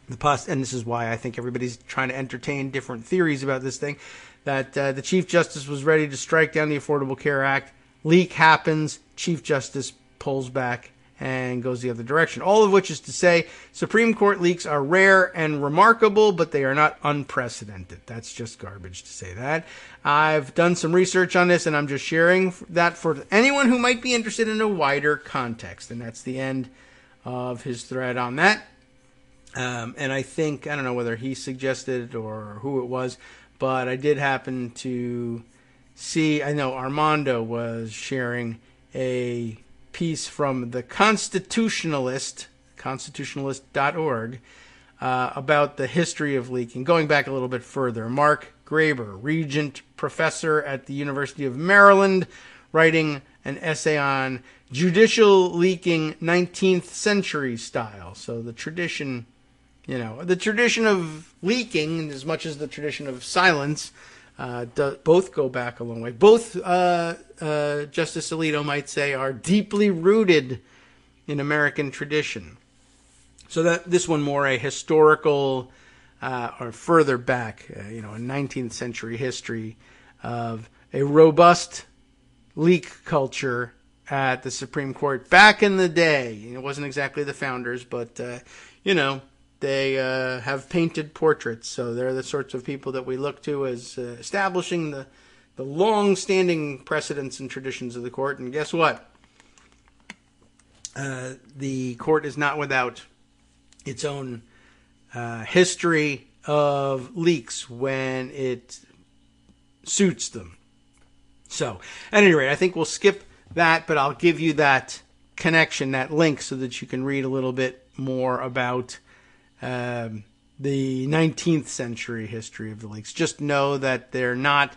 And this is why I think everybody's trying to entertain different theories about this thing, that the Chief Justice was ready to strike down the Affordable Care Act leak happens, Chief Justice pulls back and goes the other direction. All of which is to say, Supreme Court leaks are rare and remarkable, but they are not unprecedented. That's just garbage to say that. I've done some research on this, and I'm just sharing that for anyone who might be interested in a wider context. And that's the end of his thread on that. And I think, I don't know whether he suggested or who it was, but I did happen to see, I know Armando was sharing a piece from the Constitutionalist, constitutionalist.org, about the history of leaking. Going back a little bit further, Mark Graber, Regent Professor at the University of Maryland, writing an essay on judicial leaking 19th century style. So the tradition, the tradition of leaking, as much as the tradition of silence, both go back a long way. Both, Justice Alito might say, are deeply rooted in American tradition. So that this one more a historical, or further back, a 19th century history of a robust leak culture at the Supreme Court back in the day. It wasn't exactly the founders, but they have painted portraits, so they're the sorts of people that we look to as establishing the long-standing precedents and traditions of the court. And guess what? The court is not without its own history of leaks when it suits them. So, at any rate, I think we'll skip that, but I'll give you that connection, that link, so that you can read a little bit more about the 19th century history of the leaks. Just know that they're not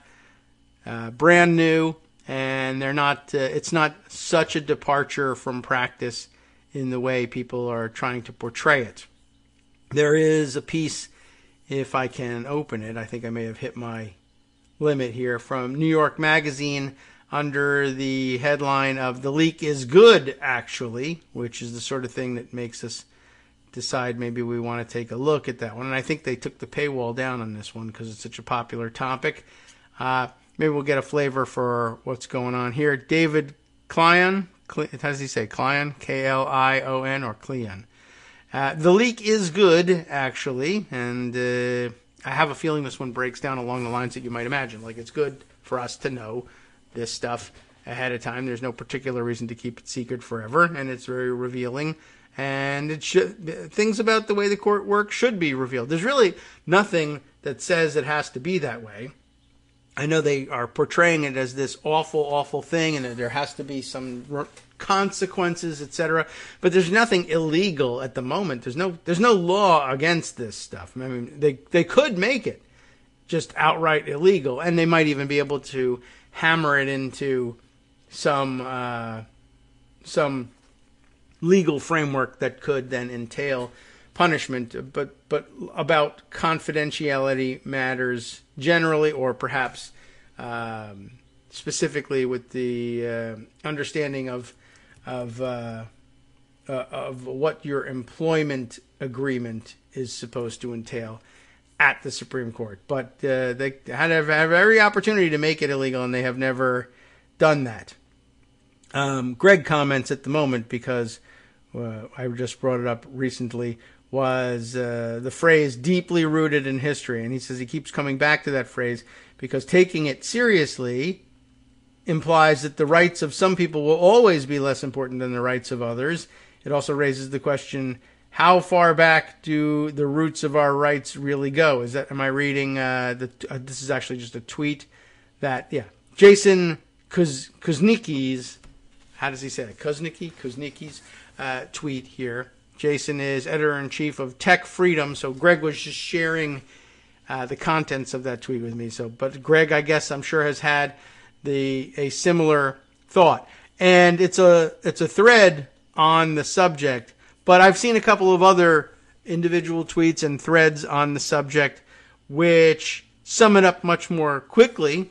brand new, and they're not. It's not such a departure from practice in the way people are trying to portray it. There is a piece, if I can open it, I think I may have hit my limit here, from New York Magazine under the headline of "The Leak is Good, Actually," which is the sort of thing that makes us decide maybe we want to take a look at that one. And I think they took the paywall down on this one because it's such a popular topic. Maybe we'll get a flavor for what's going on here. David Klion, how does he say Klion? Klion or Klion? The leak is good, actually, and I have a feeling this one breaks down along the lines that you might imagine. Like, it's good for us to know this stuff ahead of time. There's no particular reason to keep it secret forever, and it's very revealing. And things about the way the court works should be revealed. There's really nothing that says it has to be that way. I know they are portraying it as this awful, awful thing, and that there has to be some consequences, etc. But there's nothing illegal at the moment. There's no law against this stuff. I mean, they could make it just outright illegal, and they might even be able to hammer it into some legal framework that could then entail punishment, but about confidentiality matters generally, or perhaps specifically with the understanding of what your employment agreement is supposed to entail at the Supreme Court. But they had every opportunity to make it illegal, and they have never done that. Greg comments at the moment, because I just brought it up recently, was the phrase deeply rooted in history. And he says he keeps coming back to that phrase because taking it seriously implies that the rights of some people will always be less important than the rights of others. It also raises the question, how far back do the roots of our rights really go? Am I reading, this is actually just a tweet that, Jason Kuznicki's, how does he say it? Kuznicki's tweet here. Jason is editor-in-chief of Tech Freedom, so Greg was just sharing the contents of that tweet with me. But Greg, I guess, I'm sure has had a similar thought, and it's a thread on the subject. But I've seen a couple of other individual tweets and threads on the subject which sum it up much more quickly,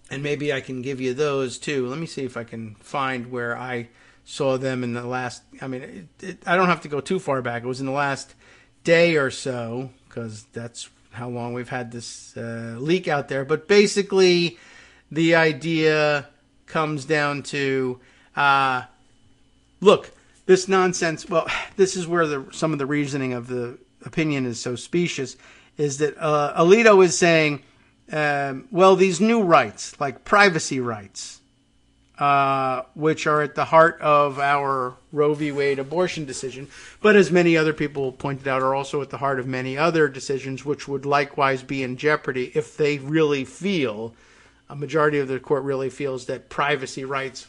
and maybe I can give you those too. Let me see if I can find where I saw them in the last, I don't have to go too far back. It was in the last day or so, because that's how long we've had this leak out there. But basically, the idea comes down to, look, this nonsense, well, this is where some of the reasoning of the opinion is so specious, is that Alito is saying, well, these new rights, like privacy rights, which are at the heart of our Roe v. Wade abortion decision, but as many other people pointed out, are also at the heart of many other decisions, which would likewise be in jeopardy if they really feel, a majority of the court really feels, that privacy rights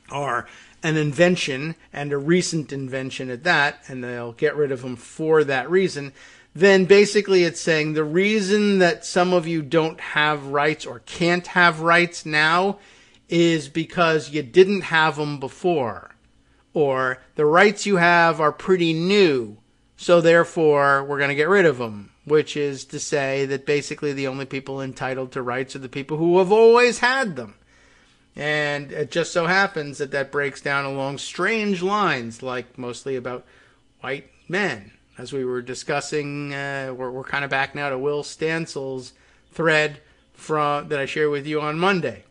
are an invention, and a recent invention at that, and they'll get rid of them for that reason. Then basically it's saying the reason that some of you don't have rights or can't have rights now is because you didn't have them before. Or the rights you have are pretty new, so therefore we're going to get rid of them. Which is to say that basically the only people entitled to rights are the people who have always had them. And it just so happens that that breaks down along strange lines, like mostly about white men. As we were discussing, we're kind of back now to Will Stansel's thread that I shared with you on Monday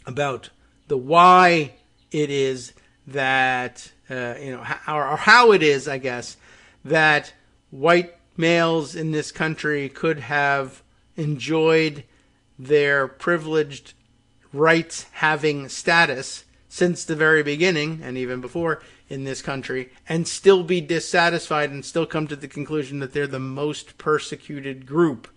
about the why it is that, or how it is, I guess, that white males in this country could have enjoyed their privileged rights having status since the very beginning, and even before, in this country, and still be dissatisfied and still come to the conclusion that they're the most persecuted group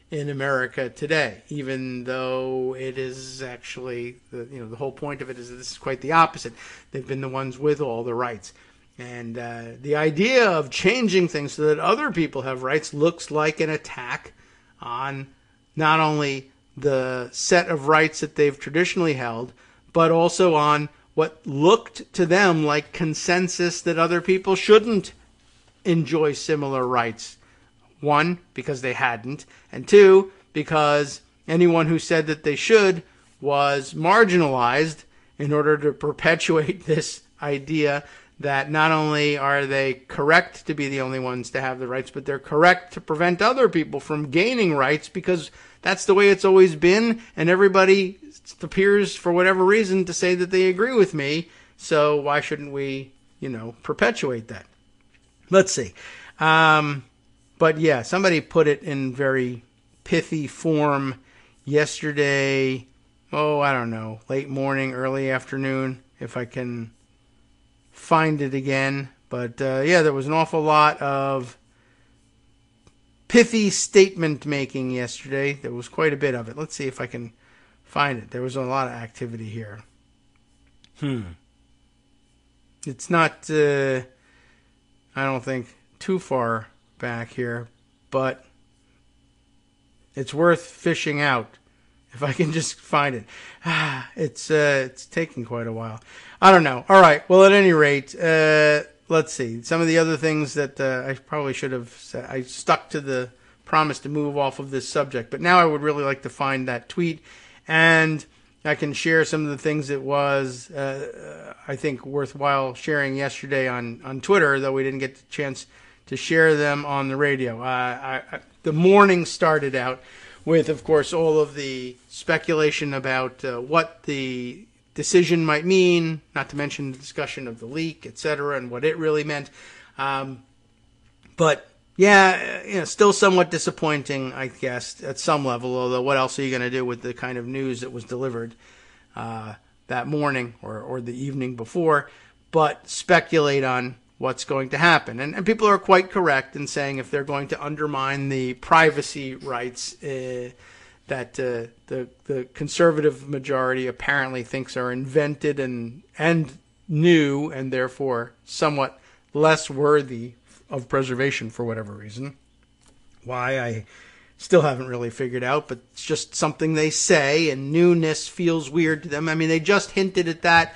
in America today, even though it is actually, the whole point of it is that this is quite the opposite. They've been the ones with all the rights. And the idea of changing things so that other people have rights looks like an attack on not only the set of rights that they've traditionally held, but also on what looked to them like consensus that other people shouldn't enjoy similar rights. One, because they hadn't, and two, because anyone who said that they should was marginalized in order to perpetuate this idea that not only are they correct to be the only ones to have the rights, but they're correct to prevent other people from gaining rights because that's the way it's always been, and everybody appears, for whatever reason, to say that they agree with me, so why shouldn't we, perpetuate that? Let's see. But yeah, somebody put it in very pithy form yesterday, I don't know, late morning, early afternoon, if I can find it again. But there was an awful lot of pithy statement making yesterday. There was quite a bit of it. Let's see if I can find it. There was a lot of activity here. It's not, I don't think, too far back here, but it's worth fishing out if I can just find it. It's taking quite a while. I don't know. All right. Well, at any rate, let's see. Some of the other things that I probably should have said. I stuck to the promise to move off of this subject, but now I would really like to find that tweet, and I can share some of the things that was, I think, worthwhile sharing yesterday on Twitter, though we didn't get the chance to share them on the radio. The morning started out with, of course, all of the speculation about what the decision might mean, not to mention the discussion of the leak, etc., and what it really meant. But yeah, still somewhat disappointing, I guess, at some level. Although, what else are you going to do with the kind of news that was delivered that morning or the evening before? But speculate on what's going to happen. And people are quite correct in saying if they're going to undermine the privacy rights that the conservative majority apparently thinks are invented and new and therefore somewhat less worthy of preservation for whatever reason. Why, I still haven't really figured out, but it's just something they say, and newness feels weird to them. I mean, they just hinted at that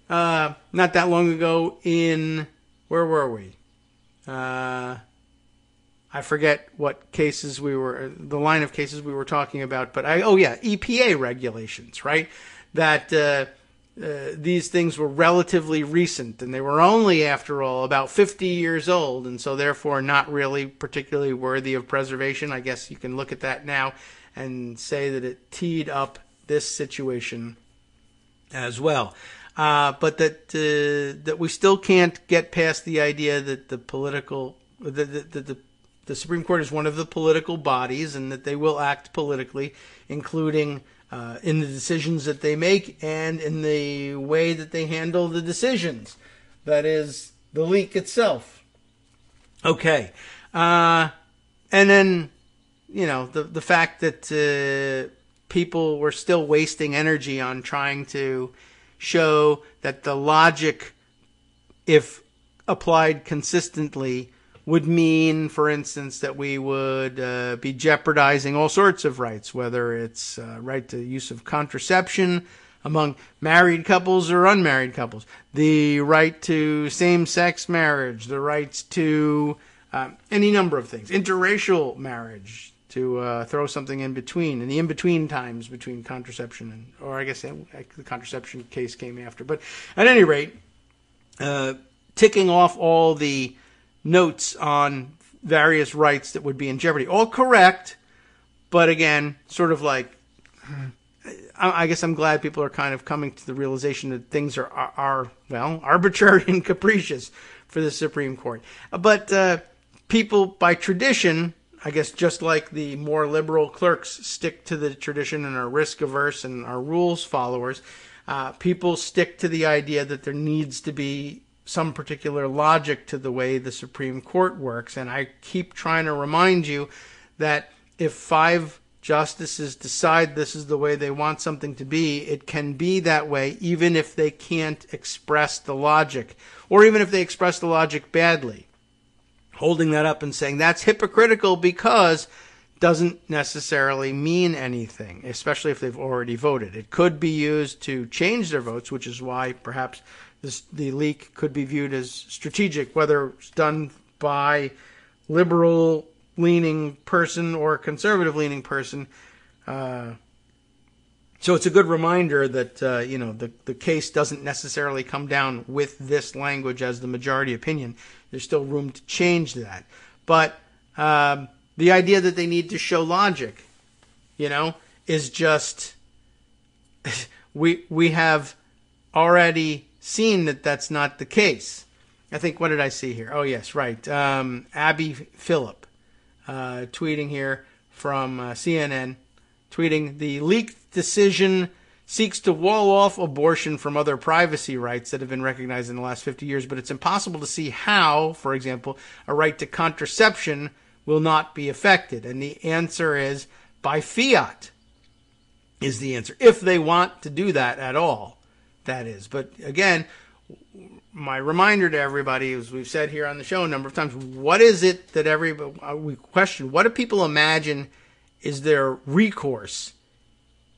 not that long ago in... Where were we? I forget what cases the line of cases we were talking about, but EPA regulations, right? That these things were relatively recent, and they were only, after all, about 50 years old, and so therefore not really particularly worthy of preservation. I guess you can look at that now and say that it teed up this situation as well. But that we still can't get past the idea that the Supreme Court is one of the political bodies, and that they will act politically, including in the decisions that they make and in the way that they handle the decisions. That is the leak itself. Okay. And then, the fact that people were still wasting energy on trying to show that the logic, if applied consistently, would mean, for instance, that we would be jeopardizing all sorts of rights, whether it's right to use of contraception among married couples or unmarried couples, the right to same-sex marriage, the rights to any number of things, interracial marriage, to throw something in between, and the in-between times between contraception or I guess the contraception case came after. But at any rate, ticking off all the notes on various rights that would be in jeopardy. All correct, but again, sort of like, I guess I'm glad people are kind of coming to the realization that things are arbitrary and capricious for the Supreme Court. But people, by tradition, I guess just like the more liberal clerks stick to the tradition and are risk-averse and are rules followers, people stick to the idea that there needs to be some particular logic to the way the Supreme Court works. And I keep trying to remind you that if 5 justices decide this is the way they want something to be, it can be that way even if they can't express the logic, or even if they express the logic badly. Holding that up and saying that's hypocritical because doesn't necessarily mean anything, especially if they've already voted. It could be used to change their votes, which is why perhaps the leak could be viewed as strategic, whether it's done by liberal-leaning person or conservative-leaning person. So it's a good reminder that the case doesn't necessarily come down with this language as the majority opinion. There's still room to change that. But the idea that they need to show logic, is just we have already seen that that's not the case. I think, what did I see here? Oh, yes, right. Abby Phillip tweeting here from CNN, tweeting, the leaked decision seeks to wall off abortion from other privacy rights that have been recognized in the last 50 years, but it's impossible to see how, for example, a right to contraception will not be affected. And the answer is by fiat is the answer, if they want to do that at all, that is. But again, my reminder to everybody, as we've said here on the show a number of times, what is it that we question? What do people imagine is their recourse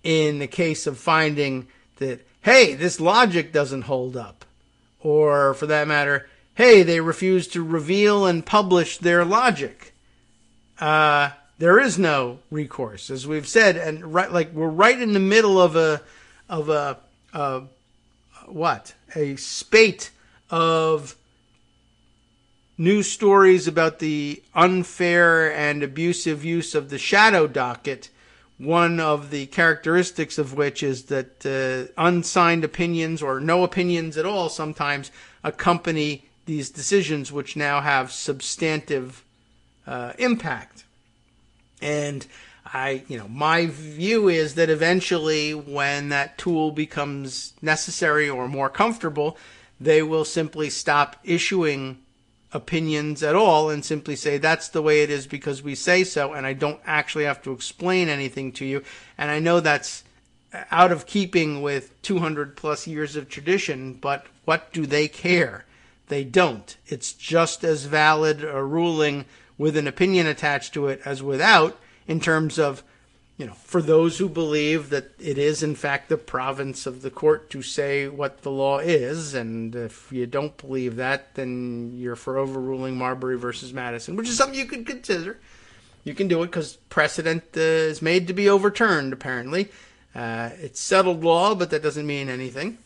in the case of finding that, hey, this logic doesn't hold up? Or, for that matter, hey, they refuse to reveal and publish their logic. There is no recourse, as we've said, and we're right in the middle of a spate of news stories about the unfair and abusive use of the shadow docket, one of the characteristics of which is that unsigned opinions or no opinions at all sometimes accompany these decisions, which now have substantive impact. And my view is that eventually, when that tool becomes necessary or more comfortable, they will simply stop issuing opinions at all and simply say that's the way it is because we say so, and I don't actually have to explain anything to you. And I know that's out of keeping with 200 plus years of tradition, but what do they care? They don't. It's just as valid a ruling with an opinion attached to it as without, in terms of, for those who believe that it is in fact the province of the court to say what the law is. And if you don't believe that, then you're for overruling Marbury versus Madison, which is something you could consider. You can do it because precedent is made to be overturned, apparently. It's settled law, but that doesn't mean anything.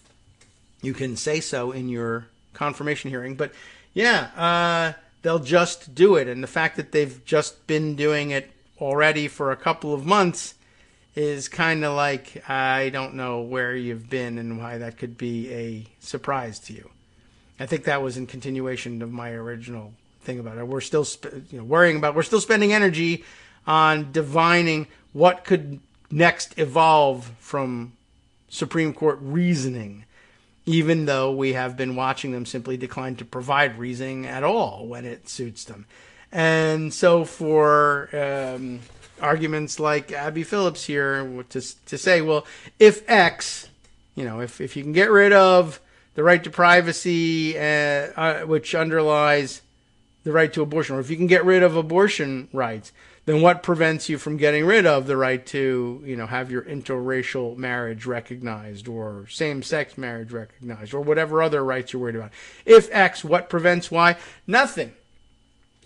You can say so in your confirmation hearing. But they'll just do it. And the fact that they've just been doing it already for a couple of months is kind of like, I don't know where you've been and why that could be a surprise to you. I think that was in continuation of my original thing about it. We're still we're still spending energy on divining what could next evolve from Supreme Court reasoning, even though we have been watching them simply decline to provide reasoning at all when it suits them. And so for arguments like Abby Phillips here to say, well, if X, if you can get rid of the right to privacy, which underlies the right to abortion, or if you can get rid of abortion rights, then what prevents you from getting rid of the right to, have your interracial marriage recognized or same-sex marriage recognized or whatever other rights you're worried about? If X, what prevents Y? Nothing.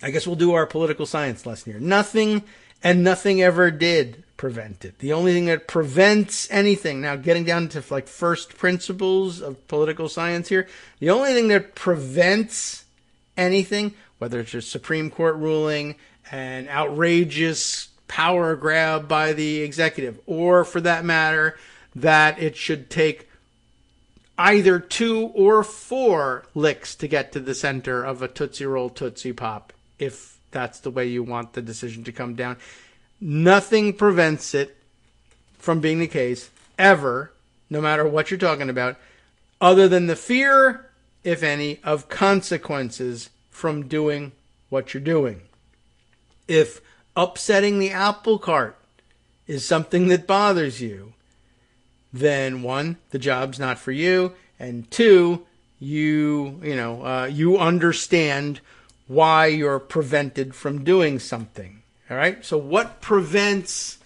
I guess we'll do our political science lesson here. Nothing, and nothing ever did prevent it. The only thing that prevents anything, now getting down to like first principles of political science here, the only thing that prevents anything, whether it's a Supreme Court ruling, an outrageous power grab by the executive, or for that matter, that it should take either 2 or 4 licks to get to the center of a Tootsie Roll Tootsie Pop, if that's the way you want the decision to come down. Nothing prevents it from being the case, ever, no matter what you're talking about, other than the fear, if any, of consequences from doing what you're doing. If upsetting the apple cart is something that bothers you, then 1, the job's not for you, and 2, you understand why you're prevented from doing something. All right? So what prevents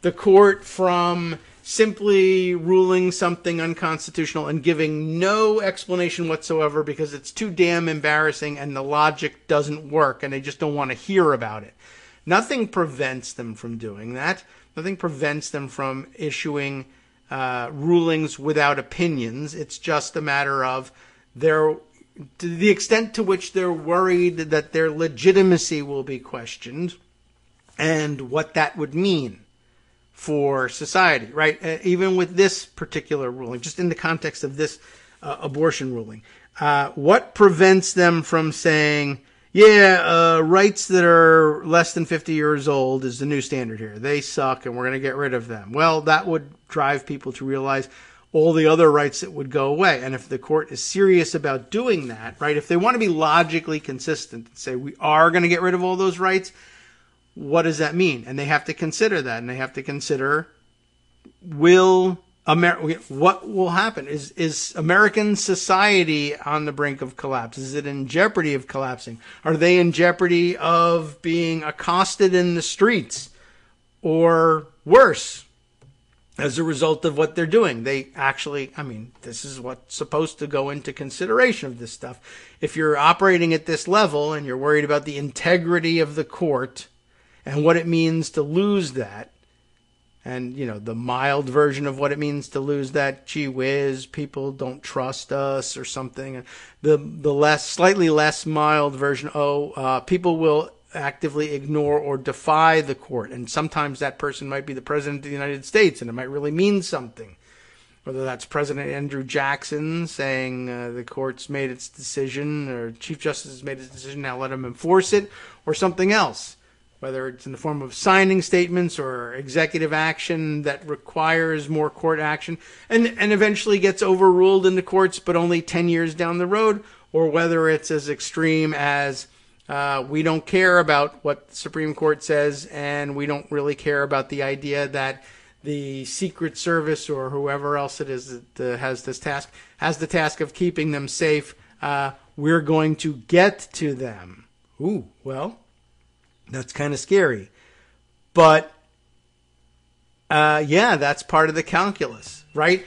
the court from simply ruling something unconstitutional and giving no explanation whatsoever because it's too damn embarrassing and the logic doesn't work and they just don't want to hear about it? Nothing prevents them from doing that. Nothing prevents them from issuing rulings without opinions. It's just a matter of to the extent to which they're worried that their legitimacy will be questioned and what that would mean for society, right? Even with this particular ruling, just in the context of this abortion ruling, what prevents them from saying, rights that are less than 50 years old is the new standard here. They suck and we're going to get rid of them. Well, that would drive people to realize all the other rights that would go away. And if the court is serious about doing that, right, if they want to be logically consistent and say we are going to get rid of all those rights, what does that mean? And they have to consider that, and they have to consider what will happen? Is American society on the brink of collapse? Is it in jeopardy of collapsing? Are they in jeopardy of being accosted in the streets or worse as a result of what they're doing? They actually, this is what's supposed to go into consideration of this stuff. If you're operating at this level and you're worried about the integrity of the court and what it means to lose that, and, the mild version of what it means to lose that, gee whiz, people don't trust us or something. The slightly less mild version, people will actively ignore or defy the court. And sometimes that person might be the president of the United States, and it might really mean something. Whether that's President Andrew Jackson saying the court's made its decision, or Chief Justice has made his decision, now let him enforce it, or something else. Whether it's in the form of signing statements or executive action that requires more court action and eventually gets overruled in the courts, but only 10 years down the road, or whether it's as extreme as we don't care about what the Supreme Court says and we don't really care about the idea that the Secret Service or whoever else it is that has the task of keeping them safe. We're going to get to them. Ooh, well, that's kind of scary. But, that's part of the calculus, right?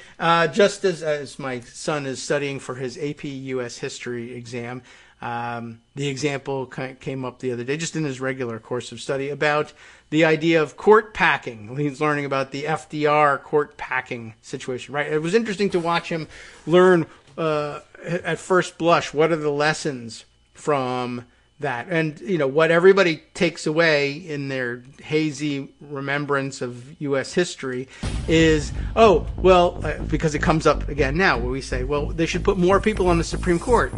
Just as my son is studying for his AP U.S. history exam, the example came up the other day, just in his regular course of study, about the idea of court packing. He's learning about the FDR court packing situation, right? It was interesting to watch him learn at first blush what are the lessons from that. And, what everybody takes away in their hazy remembrance of U.S. history is, because it comes up again now, where we say, well, they should put more people on the Supreme Court,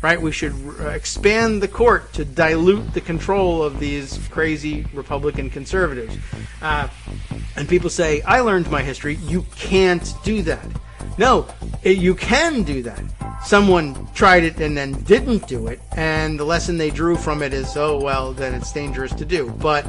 right? We should expand the court to dilute the control of these crazy Republican conservatives. And people say, I learned my history. You can't do that. No, you can do that. Someone tried it and then didn't do it, and the lesson they drew from it is, then it's dangerous to do. But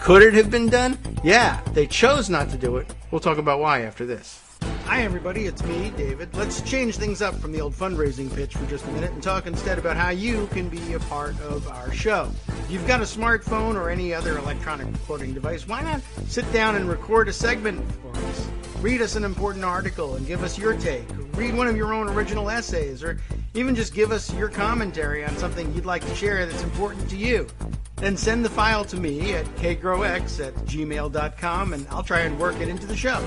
could it have been done? Yeah, they chose not to do it. We'll talk about why after this. Hi, everybody. It's me, David. Let's change things up from the old fundraising pitch for just a minute and talk instead about how you can be a part of our show. If you've got a smartphone or any other electronic recording device, why not sit down and record a segment for us? Read us an important article and give us your take. Read one of your own original essays, or even just give us your commentary on something you'd like to share that's important to you. Then send the file to me at kagrox@gmail.com, and I'll try and work it into the show.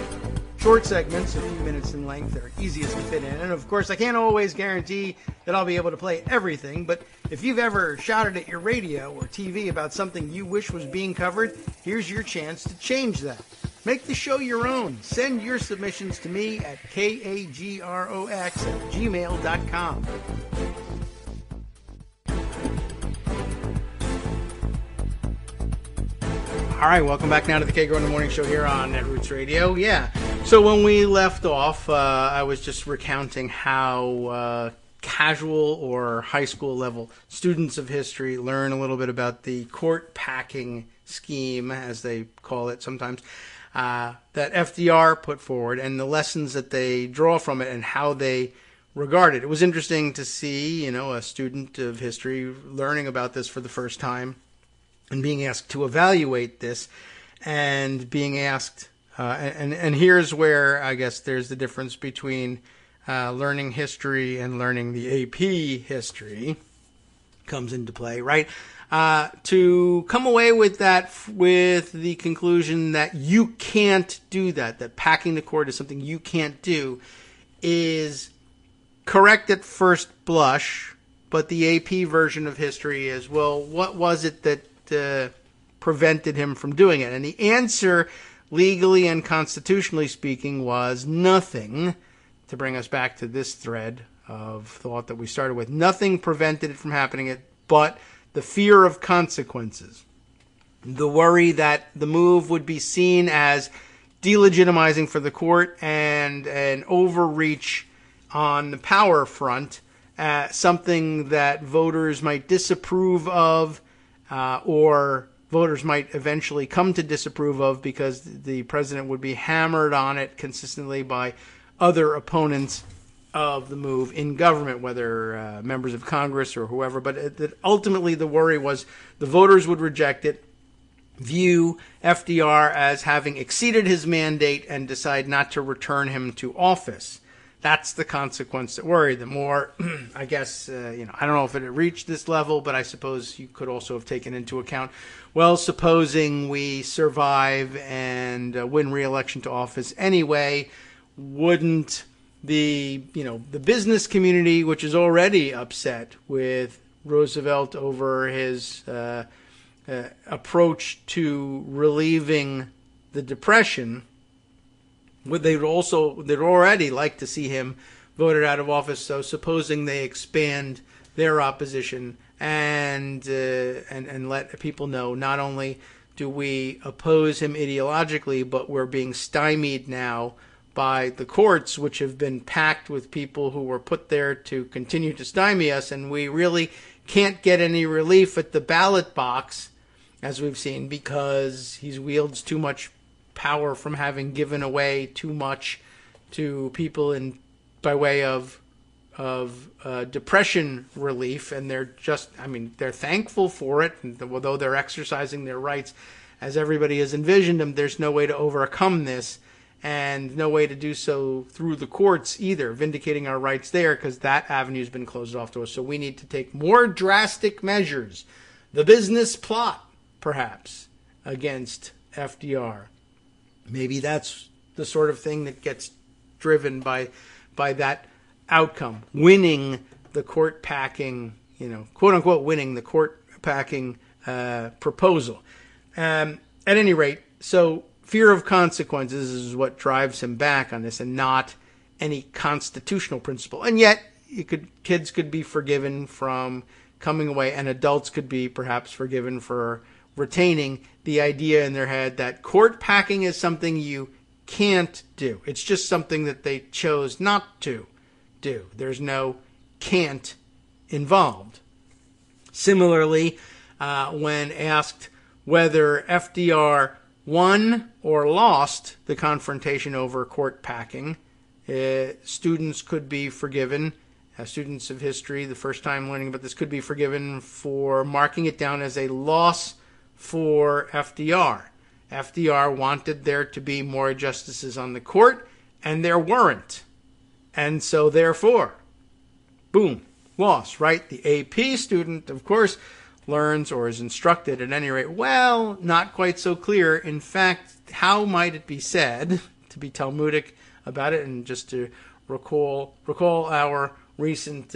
Short segments, a few minutes in length, are easiest to fit in. And of course, I can't always guarantee that I'll be able to play everything, but if you've ever shouted at your radio or TV about something you wish was being covered, here's your chance to change that. Make the show your own. Send your submissions to me at kagrox@gmail.com. All right, welcome back now to the Kagro in the Morning Show here on Netroots Radio. Yeah, so when we left off, I was just recounting how casual or high school level students of history learn a little bit about the court packing scheme, as they call it sometimes, that FDR put forward and the lessons that they draw from it and how they regard it. It was interesting to see, a student of history learning about this for the first time and being asked to evaluate this and being asked, and here's where I guess there's the difference between learning history and learning the AP history comes into play, right? To come away with that, with the conclusion that you can't do that packing the court is something you can't do, is correct at first blush, but the AP version of history is, well, what was it that prevented him from doing it? And the answer, legally and constitutionally speaking, was nothing. To bring us back to this thread of thought that we started with, nothing prevented it from happening, but the fear of consequences. The worry that the move would be seen as delegitimizing for the court and an overreach on the power front, something that voters might disapprove of, or voters might eventually come to disapprove of because the president would be hammered on it consistently by other opponents of the move in government, whether members of Congress or whoever. But ultimately the worry was the voters would reject it, view FDR as having exceeded his mandate, and decide not to return him to office. That's the consequence that worried them. Or, I guess, I don't know if it had reached this level, but I suppose you could also have taken into account, well, supposing we survive and win re-election to office anyway, wouldn't the business community, which is already upset with Roosevelt over his approach to relieving the Depression, they'd already like to see him voted out of office. So supposing they expand their opposition and let people know, not only do we oppose him ideologically, but we're being stymied now by the courts, which have been packed with people who were put there to continue to stymie us, and we really can't get any relief at the ballot box, as we've seen, because he wields too much power from having given away too much to people by way of depression relief, and they're thankful for it, and although they're exercising their rights as everybody has envisioned them, there's no way to overcome this, and no way to do so through the courts either, vindicating our rights there, because that avenue's been closed off to us. So we need to take more drastic measures. The business plot, perhaps, against FDR. Maybe that's the sort of thing that gets driven by that outcome, winning the court packing, quote unquote, winning the court packing proposal. At any rate, so fear of consequences is what drives him back on this, and not any constitutional principle. And yet, kids could be forgiven from coming away, and adults could be perhaps forgiven for retaining the idea in their head that court packing is something you can't do. It's just something that they chose not to do. There's no can't involved. Similarly, when asked whether FDR won or lost the confrontation over court packing, students could be forgiven. Students of history, the first time learning about this, could be forgiven for marking it down as a loss for FDR. FDR wanted there to be more justices on the court, and there weren't. And so therefore, boom, loss, right? The AP student, of course, learns or is instructed at any rate, well, not quite so clear. In fact, how might it be said, to be Talmudic about it, and just to recall our recent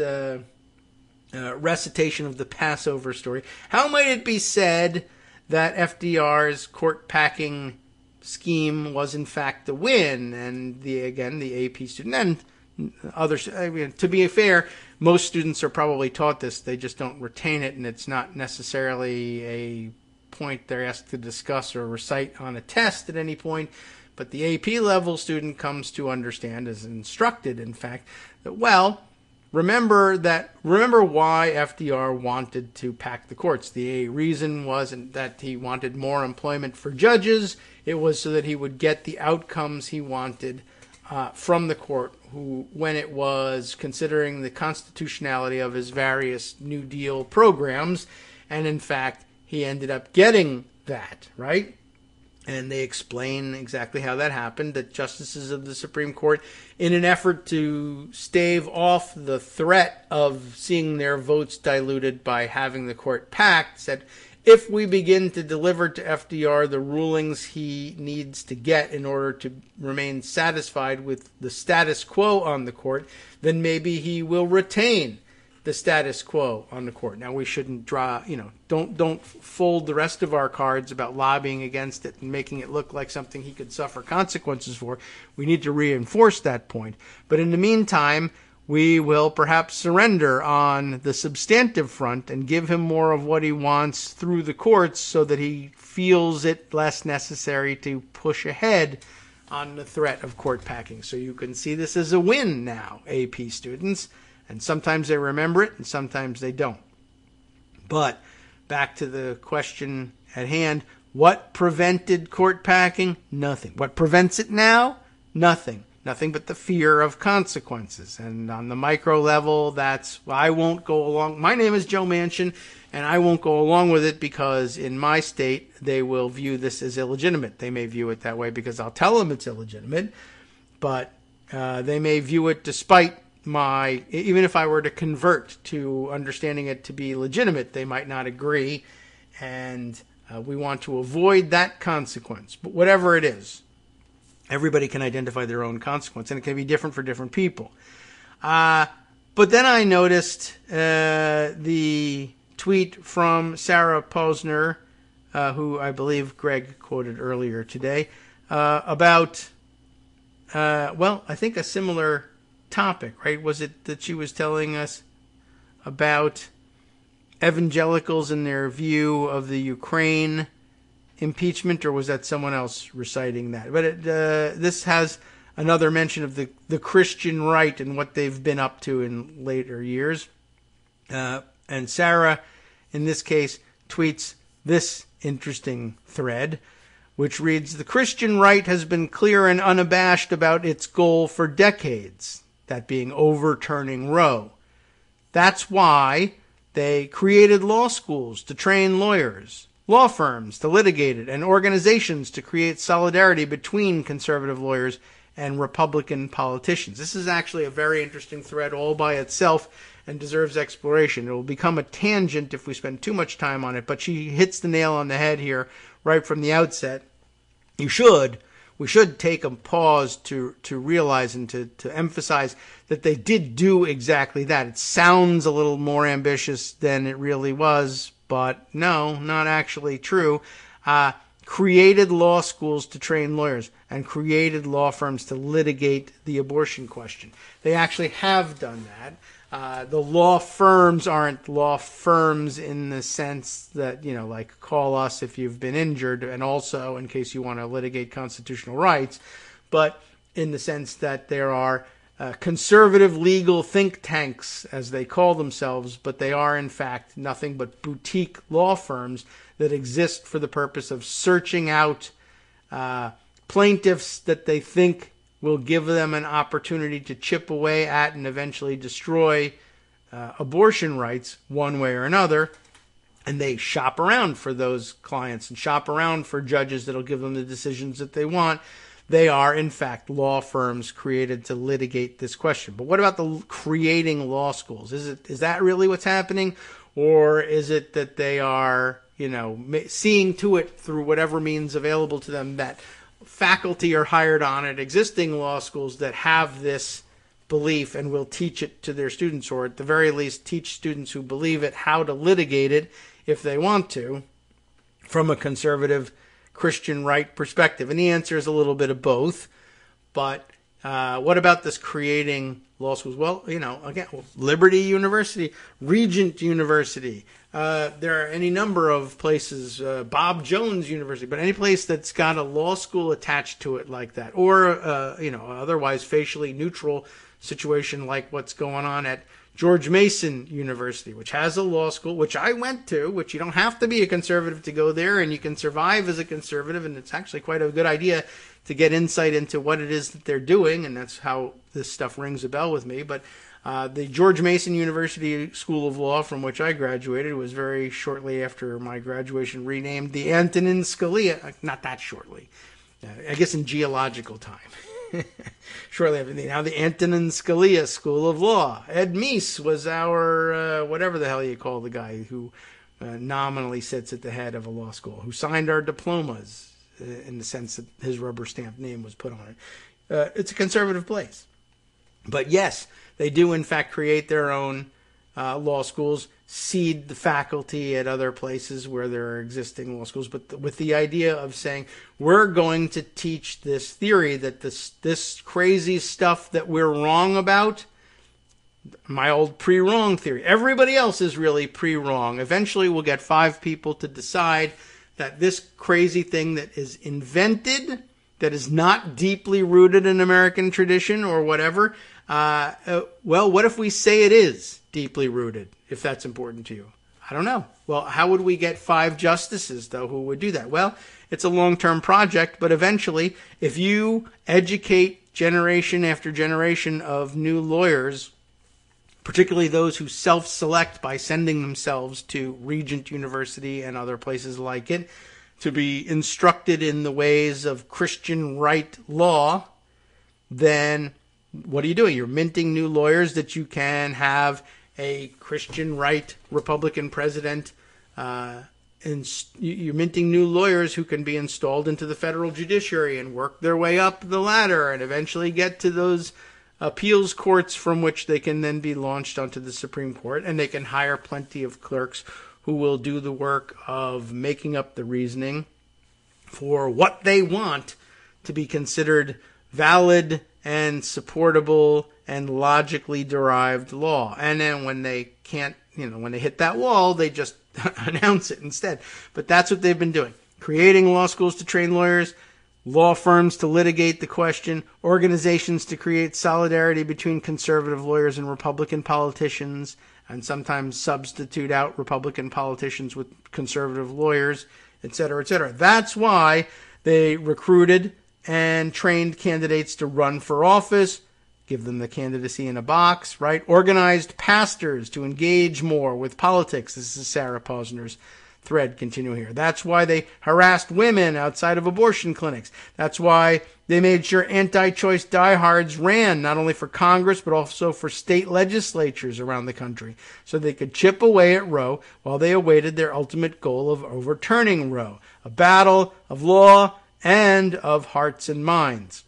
recitation of the Passover story, how might it be said that FDR's court packing scheme was in fact the win, and the AP student and others. I mean, to be fair, most students are probably taught this; they just don't retain it, and it's not necessarily a point they're asked to discuss or recite on a test at any point. But the AP level student comes to understand, is instructed, in fact, that remember why FDR wanted to pack the courts. The reason wasn't that he wanted more employment for judges. It was so that he would get the outcomes he wanted from the court, when it was considering the constitutionality of his various New Deal programs. And in fact, he ended up getting that, right? And they explain exactly how that happened, that justices of the Supreme Court, in an effort to stave off the threat of seeing their votes diluted by having the court packed, said, if we begin to deliver to FDR the rulings he needs to get in order to remain satisfied with the status quo on the court, then maybe he will retain the status quo on the court. Now, we shouldn't don't fold the rest of our cards about lobbying against it and making it look like something he could suffer consequences for. We need to reinforce that point. But in the meantime, we will perhaps surrender on the substantive front and give him more of what he wants through the courts so that he feels it less necessary to push ahead on the threat of court packing. So you can see this as a win now, AP students. And sometimes they remember it, and sometimes they don't. But back to the question at hand, what prevented court packing? Nothing. What prevents it now? Nothing. Nothing but the fear of consequences. And on the micro level, I won't go along. My name is Joe Manchin, and I won't go along with it because in my state, they will view this as illegitimate. They may view it that way because I'll tell them it's illegitimate, but they may view it despite even if I were to convert to understanding it to be legitimate, they might not agree, and we want to avoid that consequence. But whatever it is, everybody can identify their own consequence, and it can be different for different people. But then I noticed the tweet from Sarah Posner, who I believe Greg quoted earlier today, about, I think a similar topic, right? Was it that she was telling us about evangelicals and their view of the Ukraine impeachment, or was that someone else reciting that? But this has another mention of the Christian right and what they've been up to in later years. And Sarah, in this case, tweets this interesting thread, which reads, "The Christian right has been clear and unabashed about its goal for decades, that being overturning Roe. That's why they created law schools to train lawyers, law firms to litigate it, and organizations to create solidarity between conservative lawyers and Republican politicians." This is actually a very interesting thread all by itself and deserves exploration. It will become a tangent if we spend too much time on it, but she hits the nail on the head here right from the outset. We should take a pause to realize and to emphasize that they did do exactly that. It sounds a little more ambitious than it really was, but no, not actually true. Created law schools to train lawyers and created law firms to litigate the abortion question. They actually have done that. The law firms aren't law firms in the sense that, like call us if you've been injured and also in case you want to litigate constitutional rights, but in the sense that there are conservative legal think tanks, as they call themselves, but they are in fact nothing but boutique law firms that exist for the purpose of searching out plaintiffs that they think will give them an opportunity to chip away at and eventually destroy abortion rights one way or another. And they shop around for those clients and shop around for judges that'll give them the decisions that they want. They are, in fact, law firms created to litigate this question. But what about the creating law schools? Is that really what's happening? Or is it that they are, seeing to it through whatever means available to them that faculty are hired on at existing law schools that have this belief and will teach it to their students, or at the very least teach students who believe it how to litigate it if they want to from a conservative Christian right perspective? And the answer is a little bit of both. But what about this creating law schools? Well, again, Liberty University, Regent University, there are any number of places, Bob Jones University, but any place that's got a law school attached to it like that, or, otherwise facially neutral situation like what's going on at George Mason University, which has a law school, which I went to, which you don't have to be a conservative to go there, and you can survive as a conservative, and it's actually quite a good idea to get insight into what it is that they're doing, and that's how this stuff rings a bell with me. But the George Mason University School of Law, from which I graduated, was very shortly after my graduation renamed the Antonin Scalia, not that shortly, I guess in geological time. Shortly after, now the Antonin Scalia School of Law. Ed Meese was our, whatever the hell you call the guy who nominally sits at the head of a law school, who signed our diplomas in the sense that his rubber stamp name was put on it. It's a conservative place. But yes, they do in fact create their own law schools, seed the faculty at other places where there are existing law schools, but with the idea of saying, we're going to teach this theory that this crazy stuff that we're wrong about, my old pre-wrong theory, everybody else is really pre-wrong. Eventually we'll get 5 people to decide that this crazy thing that is invented, that is not deeply rooted in American tradition or whatever, well, what if we say it is deeply rooted, if that's important to you? I don't know. Well, how would we get 5 justices, though, who would do that? Well, it's a long-term project, but eventually, if you educate generation after generation of new lawyers, particularly those who self-select by sending themselves to Regent University and other places like it, to be instructed in the ways of Christian right law, then what are you doing? You're minting new lawyers that you can have a Christian right Republican president, and you're minting new lawyers who can be installed into the federal judiciary and work their way up the ladder and eventually get to those appeals courts from which they can then be launched onto the Supreme Court, and they can hire plenty of clerks who will do the work of making up the reasoning for what they want to be considered valid and supportable and logically derived law. And then when they can't, when they hit that wall, they just announce it instead. But that's what they've been doing. Creating law schools to train lawyers, law firms to litigate the question, organizations to create solidarity between conservative lawyers and Republican politicians, and sometimes substitute out Republican politicians with conservative lawyers, et cetera, et cetera. That's why they recruited and trained candidates to run for office, give them the candidacy in a box, right? Organized pastors to engage more with politics. This is Sarah Posner's thread continuing here. That's why they harassed women outside of abortion clinics. That's why they made sure anti-choice diehards ran not only for Congress but also for state legislatures around the country so they could chip away at Roe while they awaited their ultimate goal of overturning Roe, a battle of law and of hearts and minds.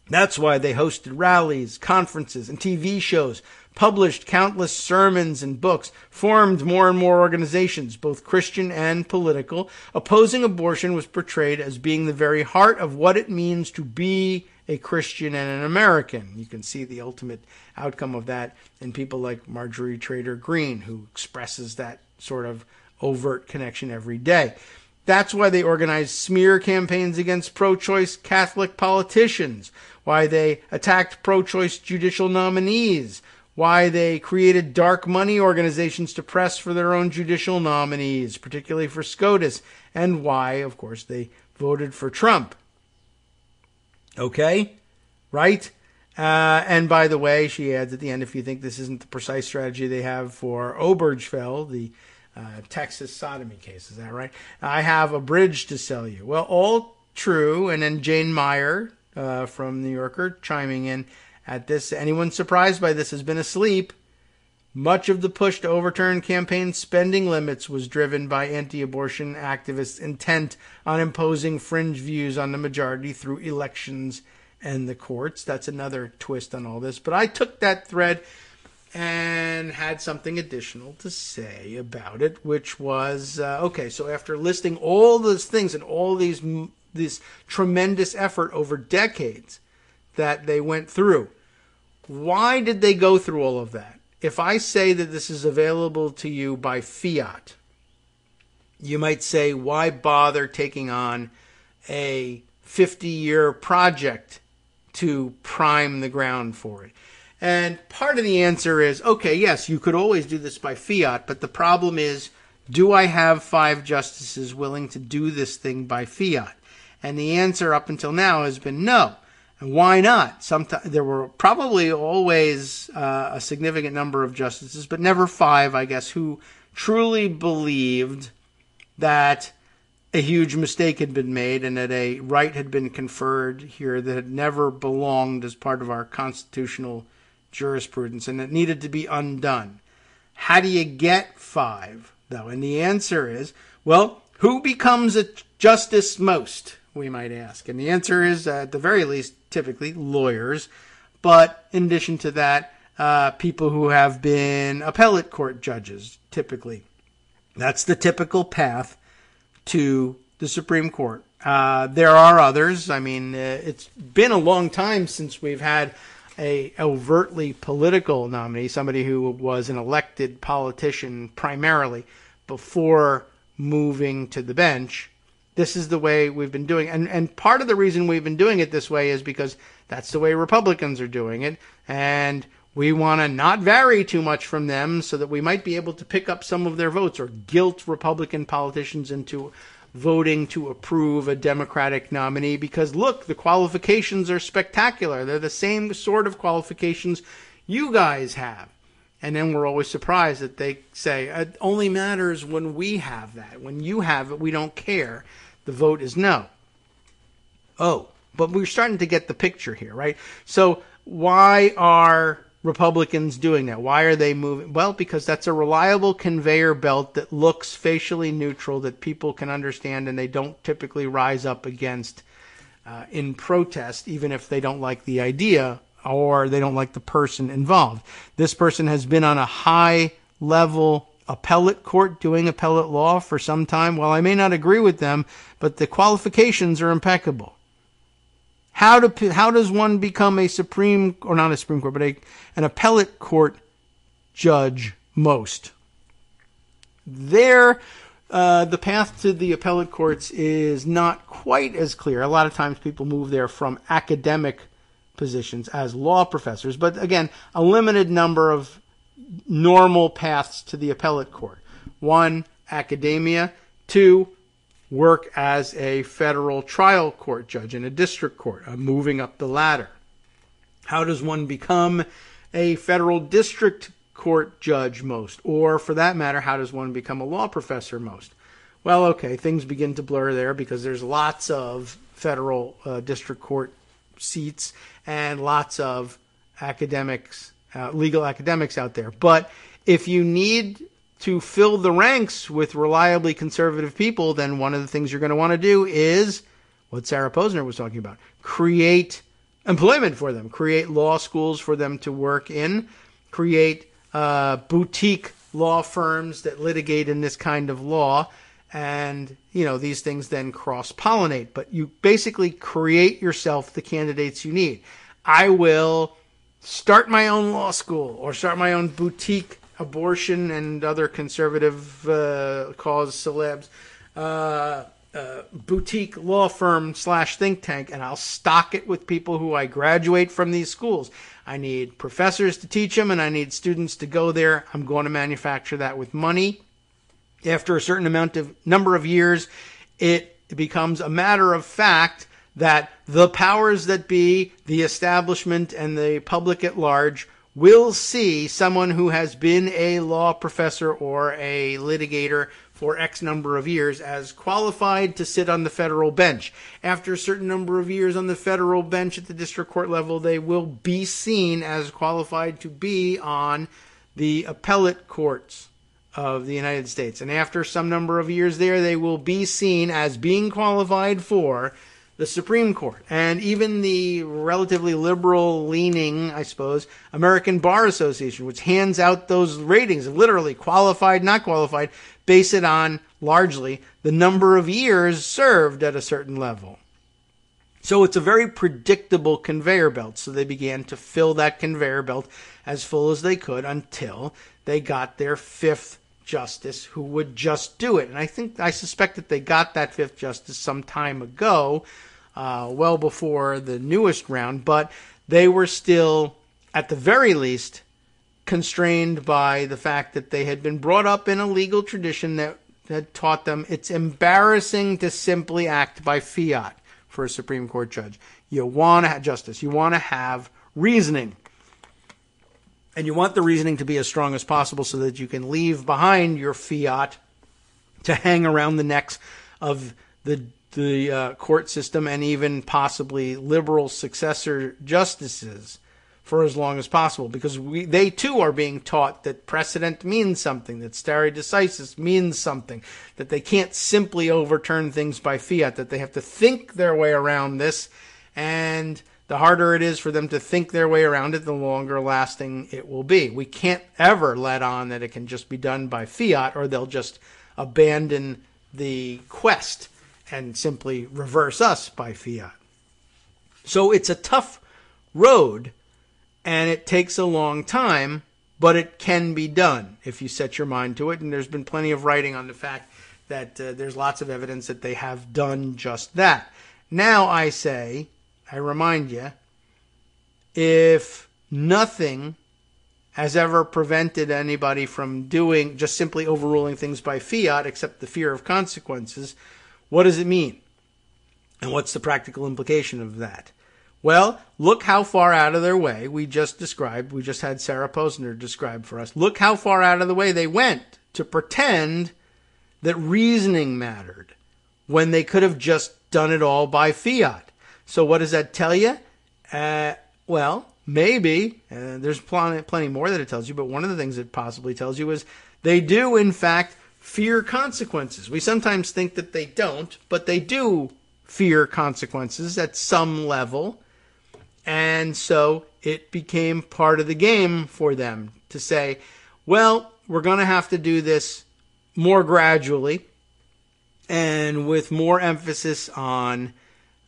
That's why they hosted rallies, conferences, and TV shows published countless sermons and books, formed more and more organizations, both Christian and political. Opposing abortion was portrayed as being the very heart of what it means to be a Christian and an American. You can see the ultimate outcome of that in people like Marjorie Taylor Greene, who expresses that sort of overt connection every day. That's why they organized smear campaigns against pro-choice Catholic politicians, why they attacked pro-choice judicial nominees, why they created dark money organizations to press for their own judicial nominees, particularly for SCOTUS, and why, of course, they voted for Trump. Okay? Right? And by the way, she adds at the end, if you think this isn't the precise strategy they have for Obergefell, the Texas sodomy case, is that right? I have a bridge to sell you. Well, all true. And then Jane Meyer from New Yorker chiming in at this. Anyone surprised by this has been asleep. Much of the push to overturn campaign spending limits was driven by anti-abortion activists' intent on imposing fringe views on the majority through elections and the courts. That's another twist on all this. But I took that thread and had something additional to say about it, which was, okay, so after listing all those things and all this tremendous effort over decades that they went through, why did they go through all of that? If I say that this is available to you by fiat, you might say, why bother taking on a 50-year project to prime the ground for it? And part of the answer is, okay, yes, you could always do this by fiat, but the problem is, do I have 5 justices willing to do this thing by fiat? And the answer up until now has been no. And why not? There were probably always a significant number of justices, but never 5, I guess, who truly believed that a huge mistake had been made and that a right had been conferred here that had never belonged as part of our constitutional jurisprudence and it needed to be undone. How do you get 5, though? And the answer is, well, who becomes a justice most, we might ask. And the answer is, at the very least, typically lawyers. But in addition to that, people who have been appellate court judges, typically. That's the typical path to the Supreme Court. There are others. I mean, it's been a long time since we've had a overtly political nominee, somebody who was an elected politician primarily before moving to the bench. This is the way we've been doing it. And part of the reason we've been doing it this way is because that's the way Republicans are doing it. And we want to not vary too much from them so that we might be able to pick up some of their votes or guilt Republican politicians into voting to approve a Democratic nominee. Because, look, the qualifications are spectacular. They're the same sort of qualifications you guys have. And then we're always surprised that they say, it only matters when we have that. When you have it, we don't care. The vote is no. Oh, but we're starting to get the picture here, right? So why are Republicans doing that? Why are they moving? Well, because that's a reliable conveyor belt that looks facially neutral, that people can understand, and they don't typically rise up against in protest, even if they don't like the idea or they don't like the person involved. This person has been on a high-level appellate court doing appellate law for some time. Well, I may not agree with them, but the qualifications are impeccable. How does one become a Supreme, or not a Supreme Court, but an appellate court judge most? The path to the appellate courts is not quite as clear. A lot of times people move there from academic positions as law professors, but again, a limited number of normal paths to the appellate court. 1, academia. 2, work as a federal trial court judge in a district court, moving up the ladder. How does one become a federal district court judge most? Or, for that matter, how does one become a law professor most? Well, okay, things begin to blur there because there's lots of federal district court seats and lots of academics, legal academics out there. But if you need to fill the ranks with reliably conservative people, then one of the things you're going to want to do is what Sarah Posner was talking about. Create employment for them. Create law schools for them to work in. create boutique law firms that litigate in this kind of law. And, these things then cross-pollinate. But you basically create yourself the candidates you need. I will start my own law school or start my own boutique abortion and other conservative cause celebs boutique law firm / think tank, and I'll stock it with people who I graduate from these schools. I need professors to teach them, and I need students to go there. I'm going to manufacture that with money. After a certain number of years, it becomes a matter of fact that the powers that be, the establishment, and the public at large will see someone who has been a law professor or a litigator for X number of years as qualified to sit on the federal bench. After a certain number of years on the federal bench at the district court level, they will be seen as qualified to be on the appellate courts of the United States. And after some number of years there, they will be seen as being qualified for the Supreme Court. And even the relatively liberal-leaning, I suppose, American Bar Association, which hands out those ratings of literally qualified, not qualified, base it on, largely, the number of years served at a certain level. So it's a very predictable conveyor belt. So they began to fill that conveyor belt as full as they could until they got their fifth justice who would just do it. And I suspect that they got that fifth justice some time ago, well before the newest round, but they were still, at the very least, constrained by the fact that they had been brought up in a legal tradition that had taught them it's embarrassing to simply act by fiat for a Supreme Court judge. You want to have justice. You want to have reasoning. And you want the reasoning to be as strong as possible so that you can leave behind your fiat to hang around the necks of the court system and even possibly liberal successor justices for as long as possible. Because they too are being taught that precedent means something, that stare decisis means something, that they can't simply overturn things by fiat, that they have to think their way around this, and the harder it is for them to think their way around it, the longer lasting it will be. We can't ever let on that it can just be done by fiat, or they'll just abandon the quest and simply reverse us by fiat. So it's a tough road, and it takes a long time, but it can be done if you set your mind to it. And there's been plenty of writing on the fact that there's lots of evidence that they have done just that. Now I remind you, if nothing has ever prevented anybody from doing, just simply overruling things by fiat, except the fear of consequences, what does it mean? And what's the practical implication of that? Well, look how far out of their way we just had Sarah Posner describe for us. Look how far out of the way they went to pretend that reasoning mattered when they could have just done it all by fiat. So what does that tell you? Well, maybe, there's plenty more that it tells you, but one of the things it possibly tells you is they do, in fact, fear consequences. We sometimes think that they don't, but they do fear consequences at some level. And so it became part of the game for them to say, well, we're going to have to do this more gradually and with more emphasis on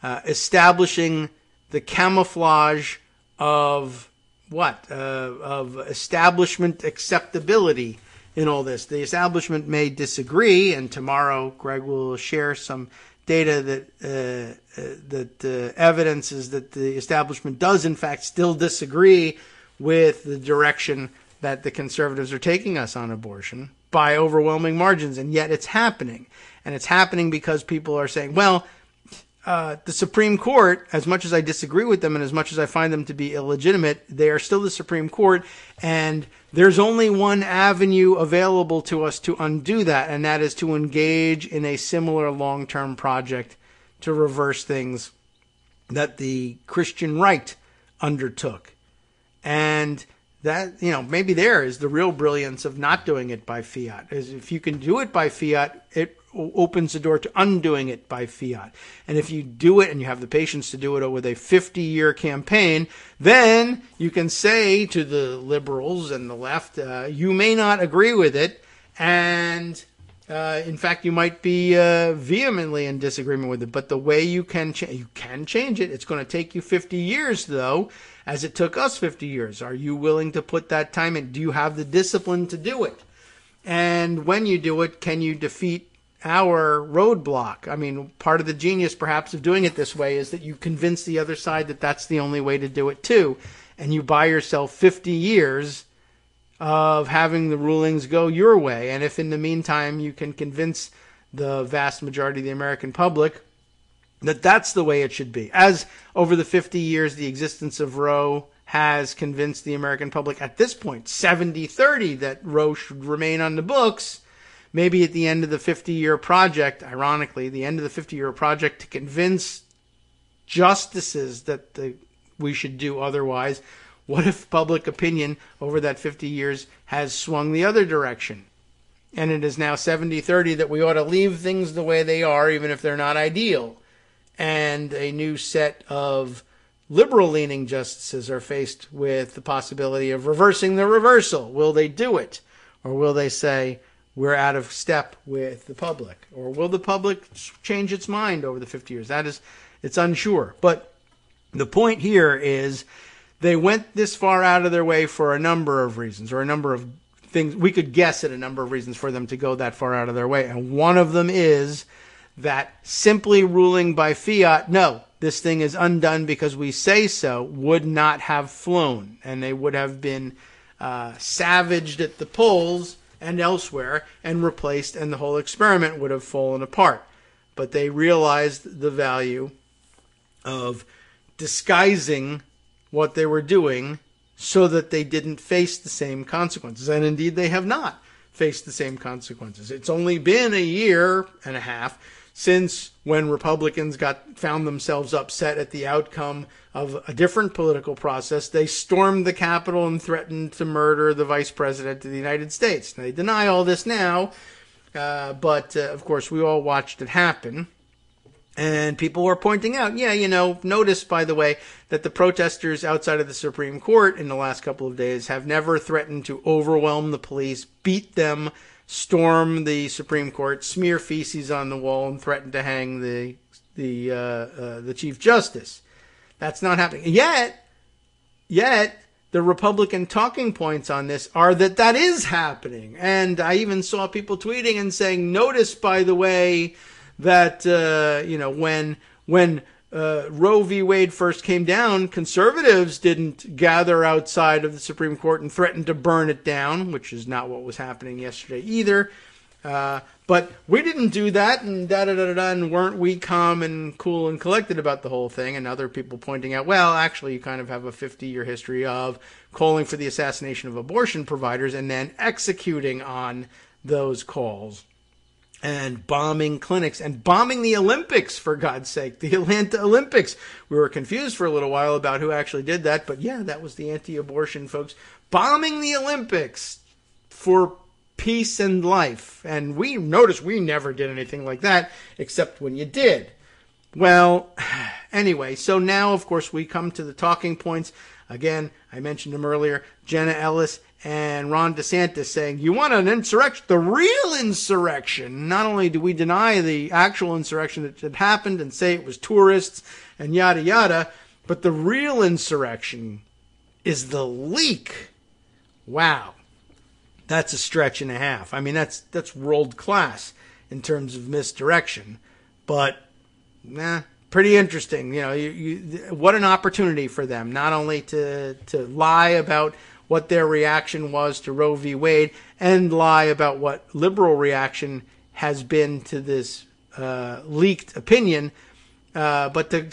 establishing the camouflage of of establishment acceptability in all this. The establishment may disagree, and tomorrow Greg will share some data that evidences that the establishment does in fact still disagree with the direction that the conservatives are taking us on abortion by overwhelming margins, and yet it's happening. And it's happening because people are saying, well, the Supreme Court, as much as I disagree with them and as much as I find them to be illegitimate, they are still the Supreme Court, and there's only one avenue available to us to undo that, and that is to engage in a similar long-term project to reverse things that the Christian right undertook. And that, maybe there is the real brilliance of not doing it by fiat. Is if you can do it by fiat, it opens the door to undoing it by fiat. And if you do it and you have the patience to do it with a 50-year campaign, then you can say to the liberals and the left, you may not agree with it, and in fact, you might be vehemently in disagreement with it. But the way you can change it. It's going to take you 50 years, though, as it took us 50 years. Are you willing to put that time in? Do you have the discipline to do it? And when you do it, can you defeat our roadblock? I mean, part of the genius, perhaps, of doing it this way is that you convince the other side that that's the only way to do it, too. And you buy yourself 50 years of having the rulings go your way. And if in the meantime you can convince the vast majority of the American public that that's the way it should be, as over the 50 years the existence of Roe has convinced the American public at this point, 70-30, that Roe should remain on the books, maybe at the end of the 50-year project, ironically, the end of the 50-year project to convince justices that we should do otherwise. What if public opinion over that 50 years has swung the other direction? And it is now 70-30 that we ought to leave things the way they are, even if they're not ideal. And a new set of liberal-leaning justices are faced with the possibility of reversing the reversal. Will they do it? Or will they say, we're out of step with the public? Or will the public change its mind over the 50 years? It's unsure. But the point here is they went this far out of their way for a number of reasons, or a number of things. We could guess at a number of reasons for them to go that far out of their way. And one of them is that simply ruling by fiat, no, this thing is undone because we say so, would not have flown. And they would have been savaged at the polls and elsewhere and replaced, and the whole experiment would have fallen apart. But they realized the value of disguising what they were doing so that they didn't face the same consequences. And indeed, they have not faced the same consequences. It's only been a year and a half since when Republicans found themselves upset at the outcome of a different political process, they stormed the Capitol and threatened to murder the Vice President of the United States. Now, they deny all this now, but of course we all watched it happen. And people were pointing out, notice, by the way, that the protesters outside of the Supreme Court in the last couple of days have never threatened to overwhelm the police, beat them, storm the Supreme Court, smear feces on the wall, and threaten to hang the Chief Justice. That's not happening. Yet, the Republican talking points on this are that is happening. And I even saw people tweeting and saying, notice, by the way, that, when Roe v. Wade first came down, conservatives didn't gather outside of the Supreme Court and threaten to burn it down, which is not what was happening yesterday either. But we didn't do that, and and weren't we calm and cool and collected about the whole thing? And other people pointing out, well, actually, you kind of have a 50-year history of calling for the assassination of abortion providers and then executing on those calls. And bombing clinics and bombing the Olympics, for God's sake, the Atlanta Olympics. We were confused for a little while about who actually did that, but yeah, that was the anti-abortion folks bombing the Olympics for peace and life. And we noticed we never did anything like that, except when you did. Well, anyway, so now, of course, we come to the talking points. Again, I mentioned them earlier, Jenna Ellis and Ron DeSantis saying, you want an insurrection, the real insurrection. Not only do we deny the actual insurrection that had happened and say it was tourists and yada yada, but the real insurrection is the leak. Wow. That's a stretch and a half. I mean, that's world class in terms of misdirection, but pretty interesting. What an opportunity for them, not only to lie about what their reaction was to Roe v. Wade and lie about what liberal reaction has been to this leaked opinion, but to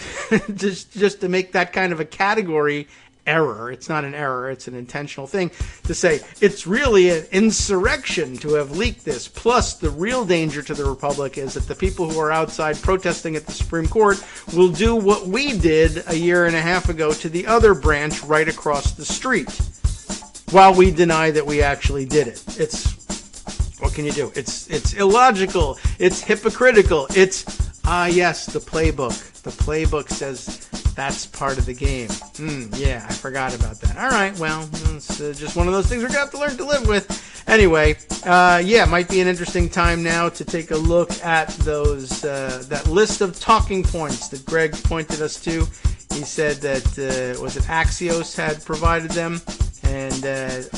just to make that kind of a category error. It's not an error, it's an intentional thing to say it's really an insurrection to have leaked this. Plus, the real danger to the Republic is that the people who are outside protesting at the Supreme Court will do what we did a year and a half ago to the other branch right across the street, while we deny that we actually did it. What What can you do? It's illogical. It's hypocritical. It's, yes, the playbook. The playbook says that's part of the game. Yeah, I forgot about that. All right, well, it's just one of those things we're going to have to learn to live with. Anyway, yeah, might be an interesting time now to take a look at those that list of talking points that Greg pointed us to. He said that, was it Axios had provided them? And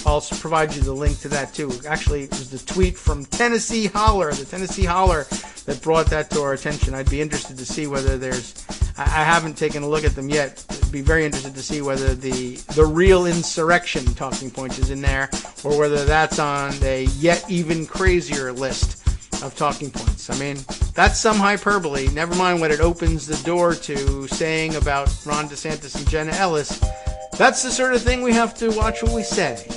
I'll provide you the link to that, too. Actually, it was the tweet from Tennessee Holler, the Tennessee Holler, that brought that to our attention. I'd be interested to see whether there's... I haven't taken a look at them yet. I'd be very interested to see whether the real insurrection talking point is in there, or whether that's on a yet even crazier list of talking points. I mean, that's some hyperbole. Never mind when it opens the door to saying about Ron DeSantis and Jenna Ellis. That's the sort of thing we have to watch what we say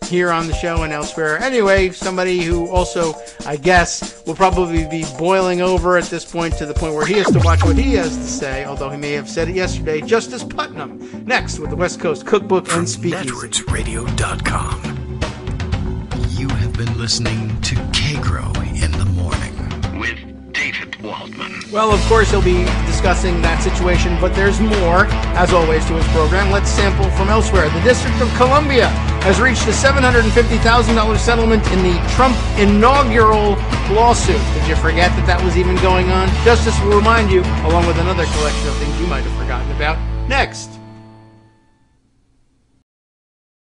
here on the show and elsewhere. Anyway, somebody who also, I guess, will probably be boiling over at this point to the point where he has to watch what he has to say, although he may have said it yesterday, Justice Putnam. Next with the West Coast Cookbook and Speakeasy. NetworksRadio.com. You have been listening to Kagro in the Morning with David Waldman. Well, of course, he'll be discussing that situation, but there's more, as always, to his program. Let's sample from elsewhere. The District of Columbia has reached a $750,000 settlement in the Trump inaugural lawsuit. Did you forget that was even going on? Justice will remind you, along with another collection of things you might have forgotten about, next.